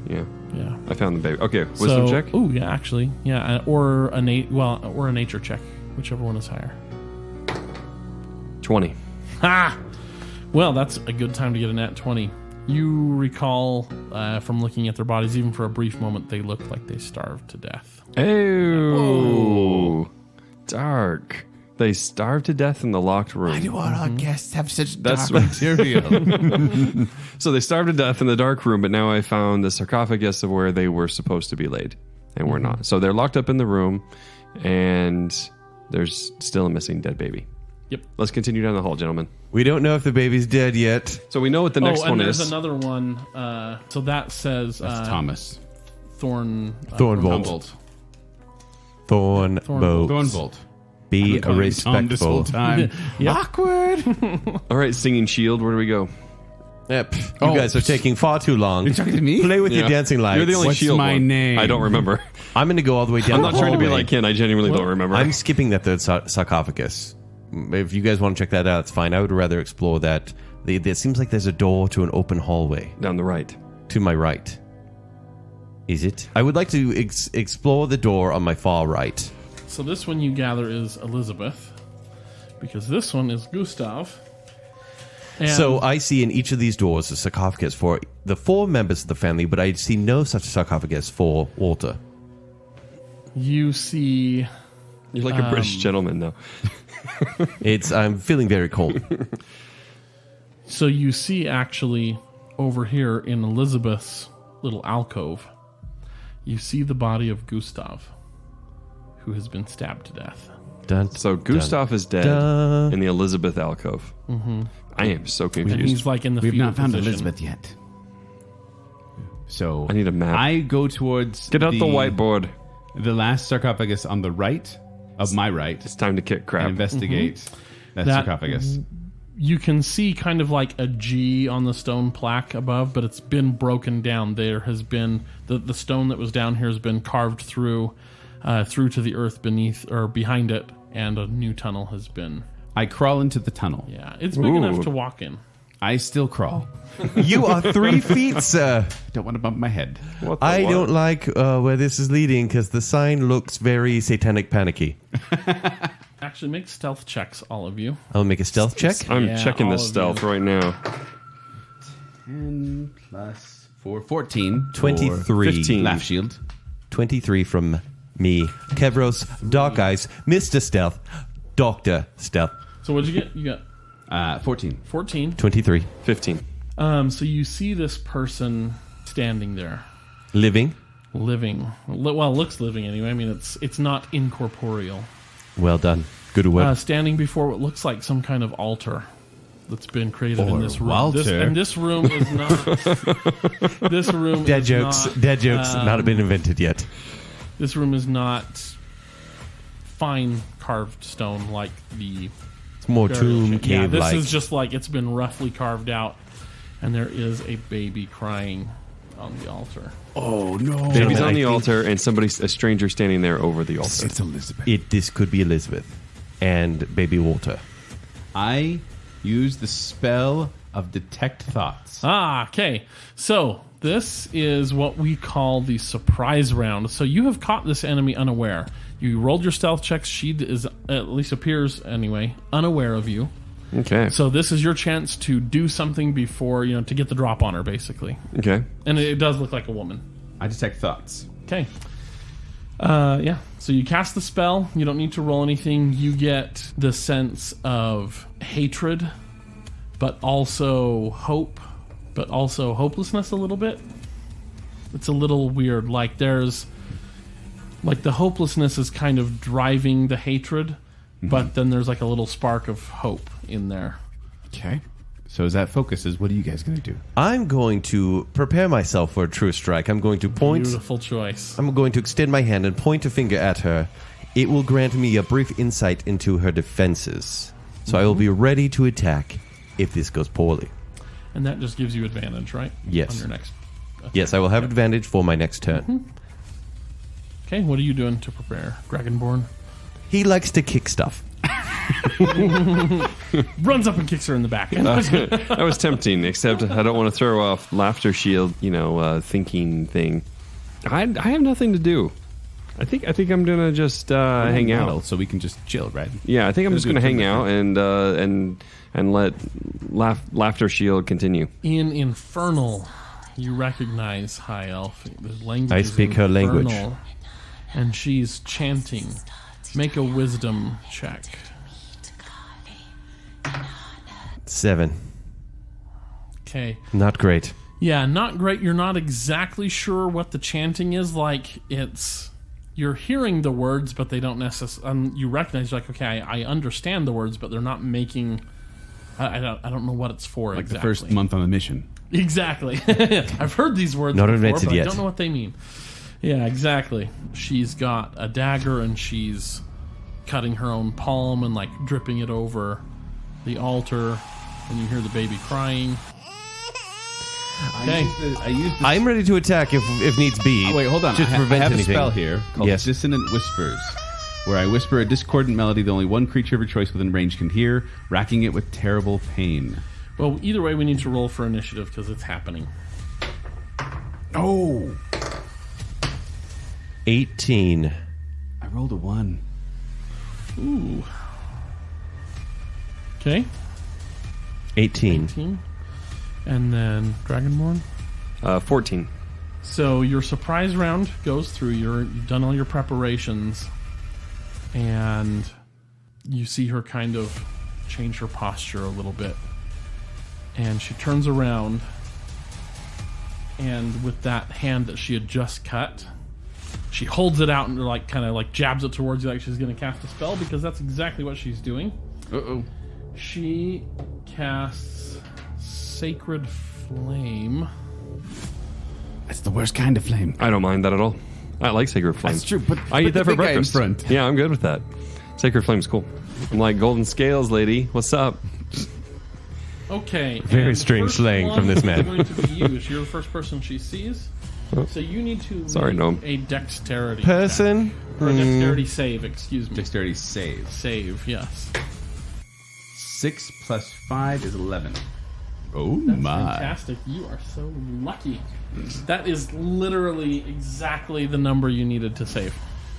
Yeah. Yeah. I found the baby. Okay, wisdom check? Oh, yeah, actually. Yeah, or a nature check, whichever one is higher. 20. Ha! Well, that's a good time to get a nat 20. You recall from looking at their bodies, even for a brief moment, they looked like they starved to death. Oh, dark. They starved to death in the locked room. Why do all our guests have such That's dark material? So they starved to death in the dark room, but now I found the sarcophagus of where they were supposed to be laid, and we're not. So they're locked up in the room, and there's still a missing dead baby. Yep. Let's continue down the hall, gentlemen. We don't know if the baby's dead yet. So we know what the next one there's is. another one. So that says That's Thomas. Thornbolt. Thornbolt. Be Tom this whole respectful. time. Yep. Awkward. All right, singing shield. Where do we go? Yep. You guys are taking far too long. You're talking to me? Play with your dancing lights. You're the only What's shield my one. name? I don't remember. I'm going to go all the way down. I'm not the trying to be hallway. like Ken. I genuinely don't remember. I'm skipping that third sarcophagus. If you guys want to check that out, it's fine. I would rather explore that. It seems like there's a door to an open hallway down the right. to my right. Is it? I would like to explore the door on my far right. So this one you gather is Elizabeth, because this one is Gustav. And So I see in each of these doors a sarcophagus for the 4 members of the family, but I see no such sarcophagus for Walter. you see You're like a British gentleman, though. I'm feeling very cold. So you see actually over here in Elizabeth's little alcove, you see the body of Gustav, who has been stabbed to death. So Gustav is dead in the Elizabeth alcove. Mm-hmm. I am so confused. And he's like in the We've fetal not found position. Elizabeth yet. So I need a map. I go towards Get out the whiteboard. The last sarcophagus on the right of my right. It's time to kick crap. And investigate that That- sarcophagus. You can see kind of like a G on the stone plaque above, but it's been broken down. There has been the stone that was down here has been carved through to the earth beneath or behind it, and a new tunnel has been. I crawl into the tunnel. Yeah, it's big enough to walk in. I still crawl. You are 3 feet, sir. Don't want to bump my head. What the I what? don't like where this is leading because the sign looks very satanic panicky. Actually, make stealth checks, all of you. I'll make a stealth check. I'm Yeah, checking this all of stealth you. right now. 10 plus 4. 14. 23. 15. Laughshield. 23 from me. Kevros Darkeyes, Mr. Stealth, Dr. Stealth. So what'd you get? You got 14. 14. 23. 15. So you see this person standing there, Living. living. Well, looks living anyway. I mean, it's not incorporeal. Well done. Good work. Standing before what looks like some kind of altar that's been created in this room. Walter. This room is not. This room. Dead is jokes. Not, Dead jokes. Not been invented yet. This room is not fine carved stone like the. It's more tomb Yeah, cave this like. is just like it's been roughly carved out, and there is a baby crying on the altar. Oh, no. Baby's Gentlemen, on I the think- altar, and a stranger standing there over the altar. It's Elizabeth. This could be Elizabeth and baby Walter. I use the spell of detect thoughts. Ah, okay. So this is what we call the surprise round. So you have caught this enemy unaware. You rolled your stealth checks. She is, at least appears anyway, unaware of you. Okay. So this is your chance to do something before, to get the drop on her, basically. Okay. And it does look like a woman. I detect thoughts. Okay. Yeah. So you cast the spell. You don't need to roll anything. You get the sense of hatred, but also hope, but also hopelessness a little bit. It's a little weird. Like the hopelessness is kind of driving the hatred, but then there's like a little spark of hope in there. Okay. So as that focuses, what are you guys going to do? I'm going to prepare myself for a true strike. I'm going to point. Beautiful choice. I'm going to extend my hand and point a finger at her. It will grant me a brief insight into her defenses. So I will be ready to attack if this goes poorly. And that just gives you advantage, right? Yes. On your next Yes, I will have advantage for my next turn. Okay, what are you doing to prepare, Dragonborn? He likes to kick stuff. Runs up and kicks her in the back. That was tempting, except I don't want to throw off Laughshield, thinking thing. I have nothing to do. I think I'm gonna just hang out, so we can just chill, right? Yeah, I think I'm just gonna hang out and let Laughter Shield continue. In Infernal, you recognize High Elf. The language I is speak her Infernal, language. and she's chanting. Make a wisdom check. 7. Okay. Not great. Yeah, not great. You're not exactly sure what the chanting is. You're hearing the words, but they don't necessarily. You recognize, like, okay, I understand the words, but they're not making. I don't know what it's for. Like exactly. the first month on the mission. Exactly. I've heard these words Not before, invented but yet. I don't know what they mean. Yeah, exactly. She's got a dagger and she's cutting her own palm and dripping it over the altar, and you hear the baby crying. Okay. I'm ready to attack if needs be. Oh, wait, hold on. Just I prevent have anything. a spell here called Yes. Dissonant Whispers, where I whisper a discordant melody that only one creature of your choice within range can hear, racking it with terrible pain. Well, either way, we need to roll for initiative because it's happening. Oh! 18. I rolled a 1. Ooh. Okay. 18. 18. And then Dragonborn. 14. So your surprise round goes through. You've done all your preparations, and you see her kind of change her posture a little bit. And she turns around, and with that hand that she had just cut, she holds it out and kind of jabs it towards you like she's going to cast a spell, because that's exactly what she's doing. Uh-oh. She casts Sacred Flame. That's the worst kind of flame. I don't mind that at all. I like Sacred Flame. That's true, but I eat that for the big guy in breakfast. front. Yeah, I'm good with that. Sacred Flame's cool. I'm like, golden scales, lady. What's up? Okay. Very and strange first slang one from this man. is going to be you. You're the first person she sees. So you need to Sorry, make gnome. a dexterity Person? check. Or a dexterity save, excuse me. Dexterity save. Save, yes. 6 plus 5 is 11. Oh That's my. fantastic. You are so lucky. That is literally exactly the number you needed to save.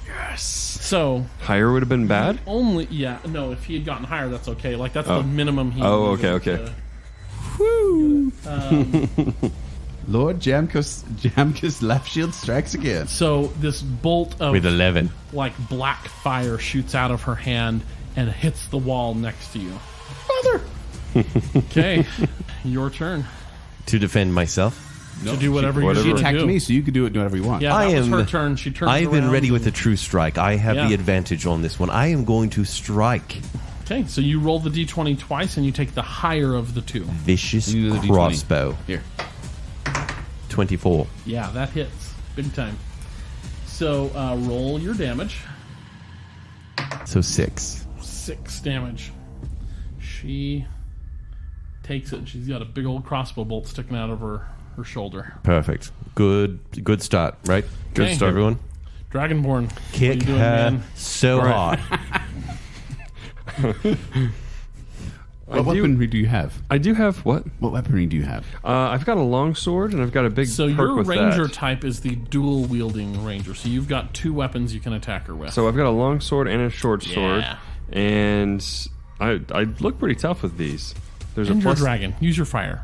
Yes. So Higher would have been bad? no, if he had gotten higher, that's okay. That's the minimum he Oh, needed okay. to- Woo! Lord Jamkas Laughshield strikes again. So this bolt of With 11. black fire shoots out of her hand and hits the wall next to you. Father! Okay, your turn To defend myself. to do whatever you whatever. She need to attacked do. me, so you could do it whatever you want. Yeah, I that was am- her turn. She turns I've been around ready with a and- true strike. I have Yeah. the advantage on this one. I am going to strike. Okay, so you roll the d20 twice and you take the higher of the two. Vicious You do the D20. crossbow. Here. 24. Yeah, that hits. Big time. So roll your damage. So 6. 6 damage. She takes it. She's got a big old crossbow bolt sticking out of her shoulder. Perfect. Good start, right? Good Okay. start, everyone. Dragonborn. Kick what are you doing, her man? so All right. hard. What weaponry do you have? I do have what? What weaponry do you have? I've got a long sword and I've got a big So perk your with ranger that. type is the dual wielding ranger. So you've got 2 weapons you can attack her with. So I've got a long sword and a short sword, Yeah. and I look pretty tough with these. There's and a your plus, dragon. Use your fire.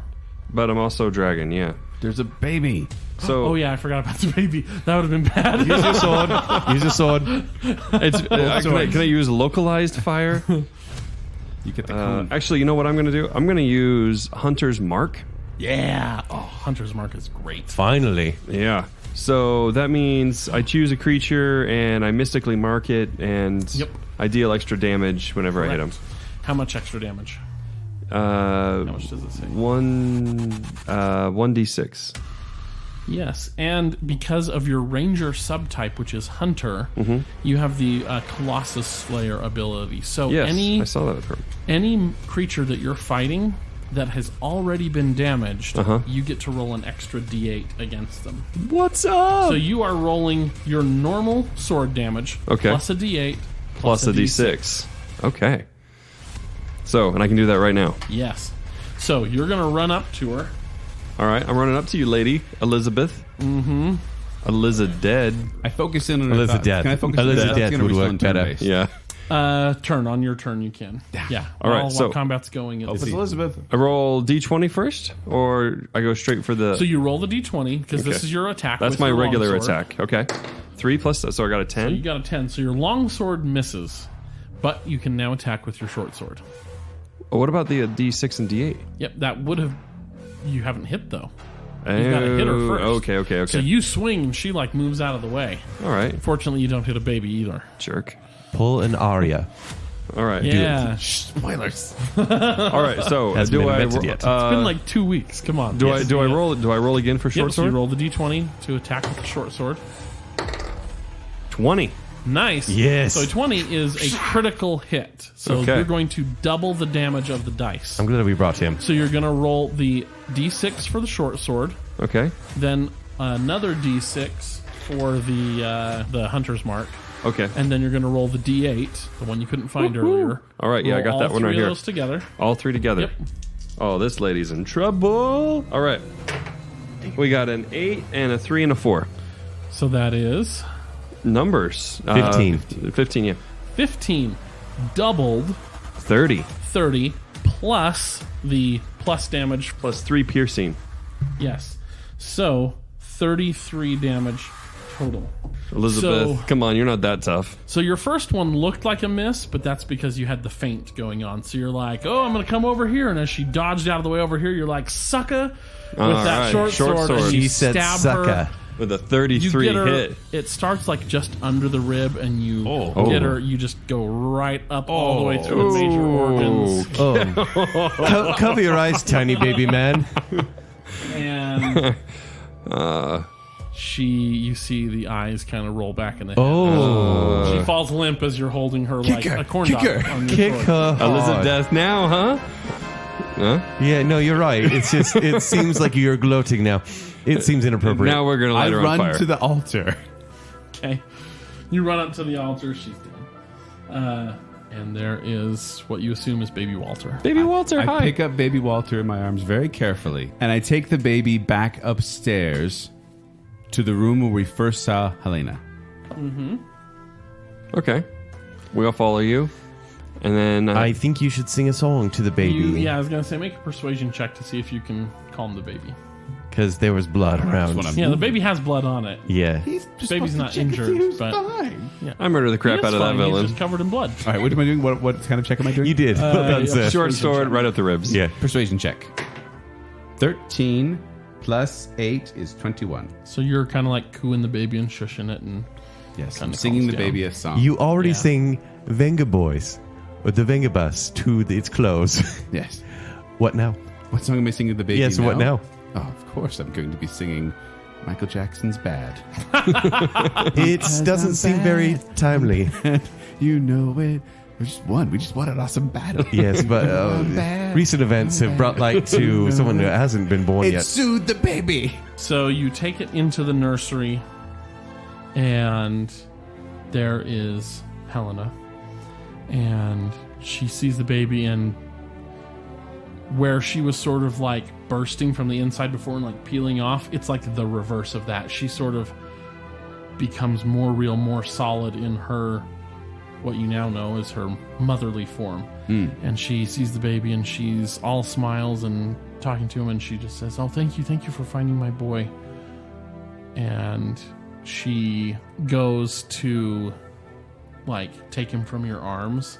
but I'm also a dragon. Yeah. There's a baby. So Oh yeah, I forgot about the baby. That would have been bad. Use your sword. Use your sword. it's can I use localized fire? You get the cone. Actually, you know what I'm going to do? I'm going to use Hunter's Mark. Yeah. Oh, Hunter's Mark is great. Finally. Yeah. So that means I choose a creature and I mystically mark it, and Yep. I deal extra damage whenever I hit him. How much extra damage? How much does it say? 1d6. Yes, and because of your ranger subtype, which is hunter, you have the Colossus Slayer ability. So Yes, any I saw that with her. any creature that you're fighting that has already been damaged, you get to roll an extra d8 against them. What's up? So you are rolling your normal sword damage plus a d8 plus a d6. Okay. So, and I can do that right now. Yes. So you're going to run up to her. All right, I'm running up to you, lady Elizabeth. Mm-hmm. Elizabeth. I focus in on Elizabeth. Can I focus Elizabeth would work better. Yeah. On your turn you can. Yeah. All right, while combat's going. It's Elizabeth. I roll d20 first, or I go straight for the... So you roll the d20, because this is your attack. That's with my your regular longsword. attack. Okay. 3 plus... So I got a 10. So you got a 10. So your longsword misses, but you can now attack with your short sword. Oh, what about the d6 and d8? Yep, that would have... You haven't hit, though. You gotta hit her first. Okay. So you swing, and she, moves out of the way. All right. Fortunately, you don't hit a baby either. Jerk. Pull an aria. All right. Yeah. Spoilers. All right. So Hasn't do been I? invented yet. It's been 2 weeks. Come on. Do I roll? Do I roll again for short So you sword? roll the d20 to attack with the short sword. 20. Nice. Yes. So 20 is a critical hit. So Okay. you're going to double the damage of the dice. I'm glad we brought him. So you're going to roll the d6 for the short sword, Okay. then another d6 for the hunter's mark, Okay. and then you're going to roll the d8, the one you couldn't find earlier. All right. Yeah, I Roll got that all one right three of here. those together. All 3 together. Yep. Oh, this lady's in trouble. All right. We got an 8 and a 3 and a 4. So that is Numbers. 15. 15. Yeah. 15 doubled 30 30 plus the plus damage. plus 3 piercing. Yes. So 33 damage total. Elizabeth, So- come on, you're not that tough. So your first one looked like a miss, but that's because you had the feint going on. So you're like, oh, I'm going to come over here. And as she dodged out of the way over here, you're like, sucka, with All that right, short short sword. sword. And you She said stab sucka. her. With a You 33 get her, hit. it starts just under the rib, and you get her, you just go right up all the way through the major organs. Oh. Cover your eyes, tiny baby man. And you see the eyes kind of roll back in the head. Oh. She falls limp as you're holding her like a corn dog on your Kick sword. her hard. Elizabeth now, huh? Huh? Yeah, no, you're right. It's just, it seems like you're gloating now. It seems inappropriate. Now we're going to I light her on run fire. to the altar. Okay. You run up to the altar. She's dead. And there is what you assume is baby Walter. Baby Walter, I hi. pick up baby Walter in my arms very carefully, and I take the baby back upstairs to the room where we first saw Helena. Okay. We'll follow you. And then... I think you should sing a song to the baby. I was going to say, make a persuasion check to see if you can calm the baby. Because there was blood around. what I'm- Yeah, the baby has blood on it. Yeah. Baby's not injured, but I murder the crap he out is of that fine. He's villain. just covered in blood. All right, what am I doing? What kind of check am I doing? You did. That's it. Short sword right up the ribs. Yeah. Persuasion check. 13 plus 8 is 21. So you're kind of like cooing the baby and shushing it, and Yes, Kinda I'm singing calms the down. baby a song. You already Yeah. sing Venga Boys or the Venga Bus to its close. Yes. What now? What song am I singing to the baby Yes, what now? Oh, of course I'm going to be singing Michael Jackson's Bad. It doesn't seem very timely. You know it. We just won an awesome battle. Yes, but recent events have brought light to someone who hasn't been born It yet. soothed the baby. so you take it into the nursery, and there is Helena, and she sees the baby, and where she was sort of bursting from the inside before and peeling off, it's the reverse of that. She sort of becomes more real, more solid in her, what you now know is her motherly form. And she sees the baby, and she's all smiles and talking to him, and she just says, oh, thank you for finding my boy. And she goes to take him from your arms,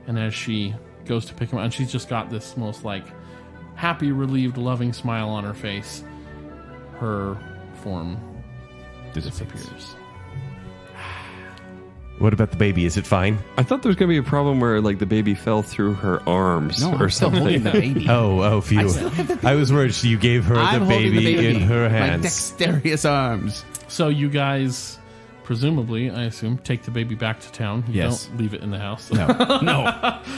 and as she goes to pick him up, and she's just got this most happy, relieved, loving smile on her face, her form disappears. What about the baby? Is it fine? I thought there was going to be a problem where the baby fell through her arms or something. the baby. Oh, phew. I was worried you gave her the baby in her My hands. dexterous arms. So you guys presumably, I assume, take the baby back to town. You Yes. don't leave it in the house. No.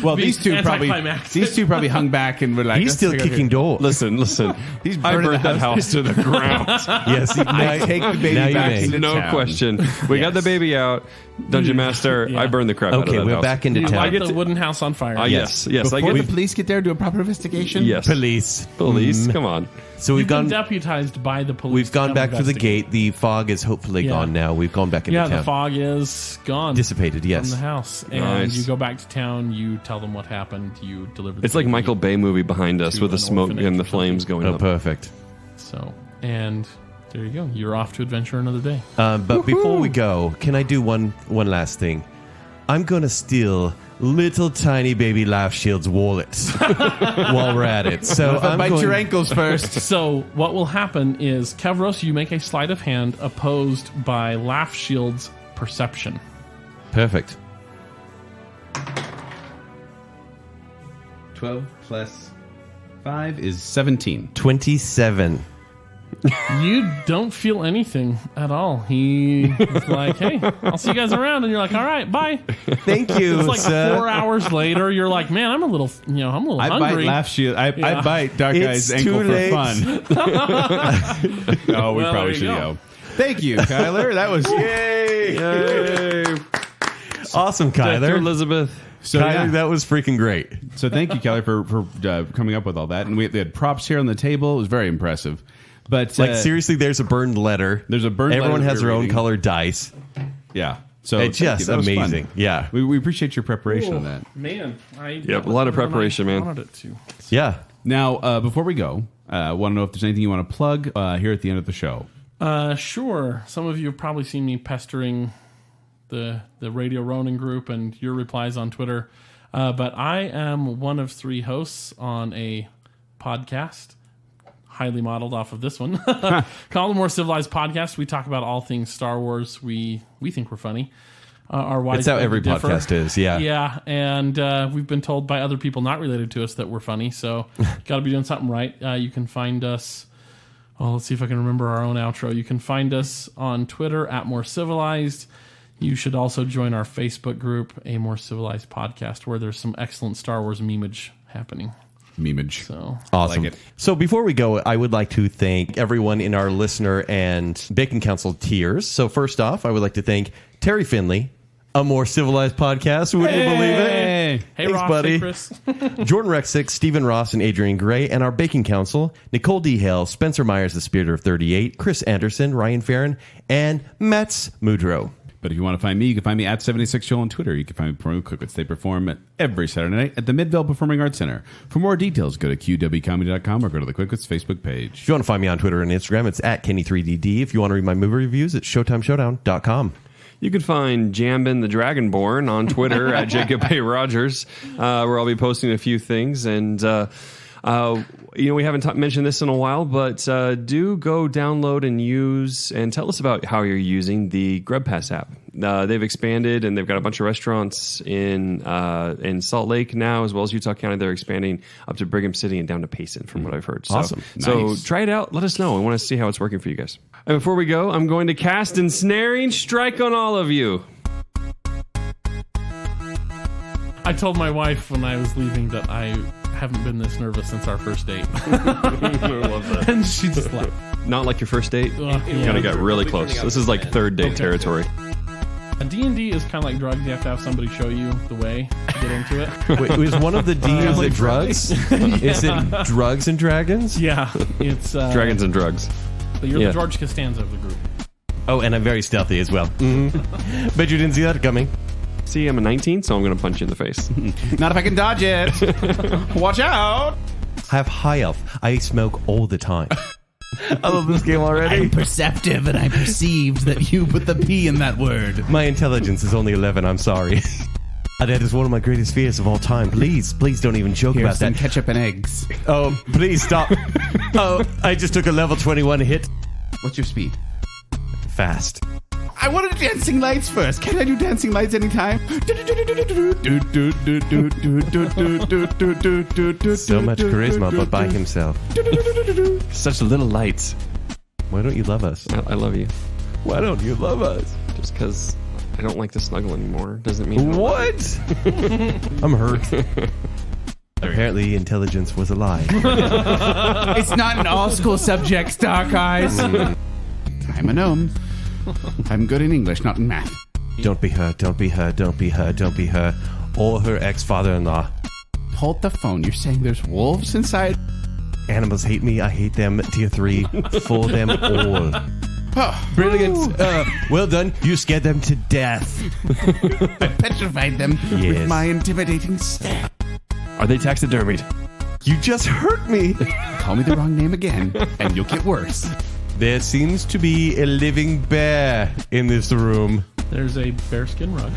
Well, Be these two probably hung back and were like, He's still kicking doors. Listen. He's I burning burnt the that house to the ground. Yes, I take the baby now you back may. into No town. question. We got the baby out. Dungeon Master, Yeah. I burned the crap out of Okay, that we're house. back into You town. light the wooden house on fire. Yes. I Before get the police get there, do a proper investigation. Yes. Police. Police, come on. So we've You've been gone. deputized by the police. We've to gone come back to the investigate. gate. The fog is hopefully Yeah. gone now. We've gone back into Yeah, town. the fog is gone. Dissipated. From Yes. the house. And Nice. you go back to town, you tell them what happened, you deliver the It's like baby. Michael Bay movie behind us To with the an smoke orphanage and the or something. flames going Oh, up. perfect. So, and there you go. You're off to adventure another day. But before we go, can I do one last thing? I'm gonna steal little tiny baby Laughshield's wallet while we're at it. So I'm Bite going, your ankles first. So what will happen is, Kevros, you make a sleight of hand opposed by Laughshield's perception. Perfect. 12 plus 5 is 17. 27. You don't feel anything at all. He is like, hey, I'll see you guys around. And you're like, all right, bye. Thank you, It's like sir. 4 hours later. You're like, man, I'm a little I hungry. bite Laughshield. I Yeah. bite Darkeyes' It's ankle too for late. fun. Oh, we Well, probably there should you go. go. Thank you, Kyler. That was Yay! Awesome, Death to Kyler. Elizabeth. so. Kyler, Yeah. that was freaking great. So thank you, Kyler, for coming up with all that. And we had props here on the table. It was very impressive. But Like, seriously, there's a burned letter. There's a burned Everyone letter has we're their own reading. colored dice. yeah. So It's thank you. just That was fun. amazing. Yeah. We appreciate your preparation on that. Man, Yep, a lot of preparation, man. Wanted it to. Yeah. Now, before we go, want to know if there's anything you want to plug here at the end of the show. Sure. Some of you have probably seen me pestering the Radio Ronin group and your replies on Twitter. But I am one of 3 hosts on a podcast, highly modeled off of this one, called the More Civilized Podcast. We talk about all things Star Wars. We think we're funny. Our wives That's how beg every to differ. podcast is. Yeah. Yeah, and we've been told by other people not related to us that we're funny, so got to be doing something right. You can find us. Oh, let's see if I can remember our own outro. You can find us on Twitter at More Civilized. You should also join our Facebook group, A More Civilized Podcast, where there's some excellent Star Wars memeage happening. Memeage. So Awesome. Like it. So before we go, I would like to thank everyone in our listener and Bacon Council tiers. So first off, I would like to thank Terry Finley, A More Civilized Podcast. Wouldn't you believe it? Hey. hey, Thanks, Ross, buddy. hey, Chris. Jordan Rexick, Stephen Ross, and Adrian Gray, and our Bacon Council, Nicole D. Hale, Spencer Myers, the Spirit of 38, Chris Anderson, Ryan Farron, and Mats Mudrow. But if you want to find me, you can find me at 76Joel on Twitter. You can find me performing Quickwits. They perform every Saturday night at the Midvale Performing Arts Center. For more details, go to qwcomedy.com or go to the Quickwits Facebook page. If you want to find me on Twitter and Instagram, it's at Kenny3DD. If you want to read my movie reviews, it's ShowtimeShowdown.com. You can find Jamben the Dragonborn on Twitter at Jacob A. Rogers, where I'll be posting a few things. And, we haven't mentioned this in a while, but do go download and use and tell us about how you're using the Grub Pass app. They've expanded and they've got a bunch of restaurants in Salt Lake now, as well as Utah County. They're expanding up to Brigham City and down to Payson, from what I've heard. Awesome. So Nice. try it out. Let us know. I want to see how it's working for you guys. And before we go, I'm going to cast Ensnaring Strike on all of you. I told my wife when I was leaving that I haven't been this nervous since our first date. I love that. And she just laughed. Not like your first date. Yeah. Kind of got really close. This is like third date territory. A D&D is kind of like drugs. You have to have somebody show you the way to get into it. Wait, is one of the D's is it drugs? Is it drugs and dragons? Yeah, it's Dragons and drugs. But you're yeah. the George Costanza of the group. Oh, and I'm very stealthy as well. Bet you didn't see that coming. See, I'm a 19, so I'm going to punch you in the face. Not if I can dodge it. Watch out. I have high elf. I smoke all the time. I love this game already. I'm perceptive and I perceived that you put the P in that word. My intelligence is only 11. I'm sorry. That is one of my greatest fears of all time. Please don't even joke Here's about some that. ketchup and eggs. Oh, please stop. Oh, I just took a level 21 hit. What's your speed? Fast. I wanted dancing lights first. Can I do dancing lights anytime? So much charisma, but by himself. Such little lights. Why don't you love us? I love you. Why don't you love us? Just because I don't like to snuggle anymore doesn't mean... What? I'm hurt. Apparently, intelligence was a lie. It's not in all school subjects, Darkeyes. I'm a gnome. I'm good in English, not in math. Don't be her, don't be her, don't be her, don't be her, or her ex-father-in-law. Hold the phone. You're saying there's wolves inside? Animals hate me, I hate them. Tier 3, for them all. Oh, brilliant. Well done, you scared them to death. I petrified them with Yes. my intimidating stare. Are they taxidermied? You just hurt me. Call me the wrong name again, and you'll get worse. There seems to be a living bear in this room. There's a bearskin rug.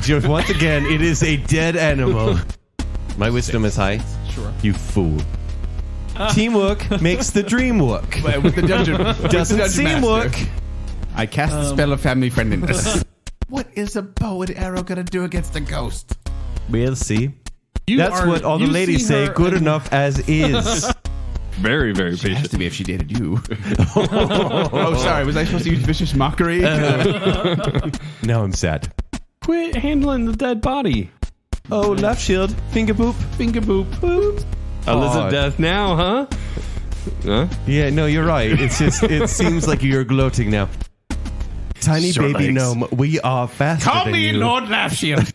Just once again, it is a dead animal. My wisdom is high. Sure. You fool. Teamwork makes the dream work. With the dungeon, Doesn't seem work. I cast the spell of family friendliness. What is a bow and arrow gonna do against a ghost? We'll see. You That's what all the you ladies see say. her Good and- enough as is. Very, very It has patient. to be if she dated you. Oh, sorry. Was I supposed to use vicious mockery? Now I'm sad. Quit handling the dead body. Oh, Laughshield, finger boop. Finger boop. Boop. Elizabeth now, huh? Huh? Yeah, no, you're right. It's just, it seems like you're gloating now. Tiny Short baby legs. gnome, we are faster Call than me you. Lord Laughshield.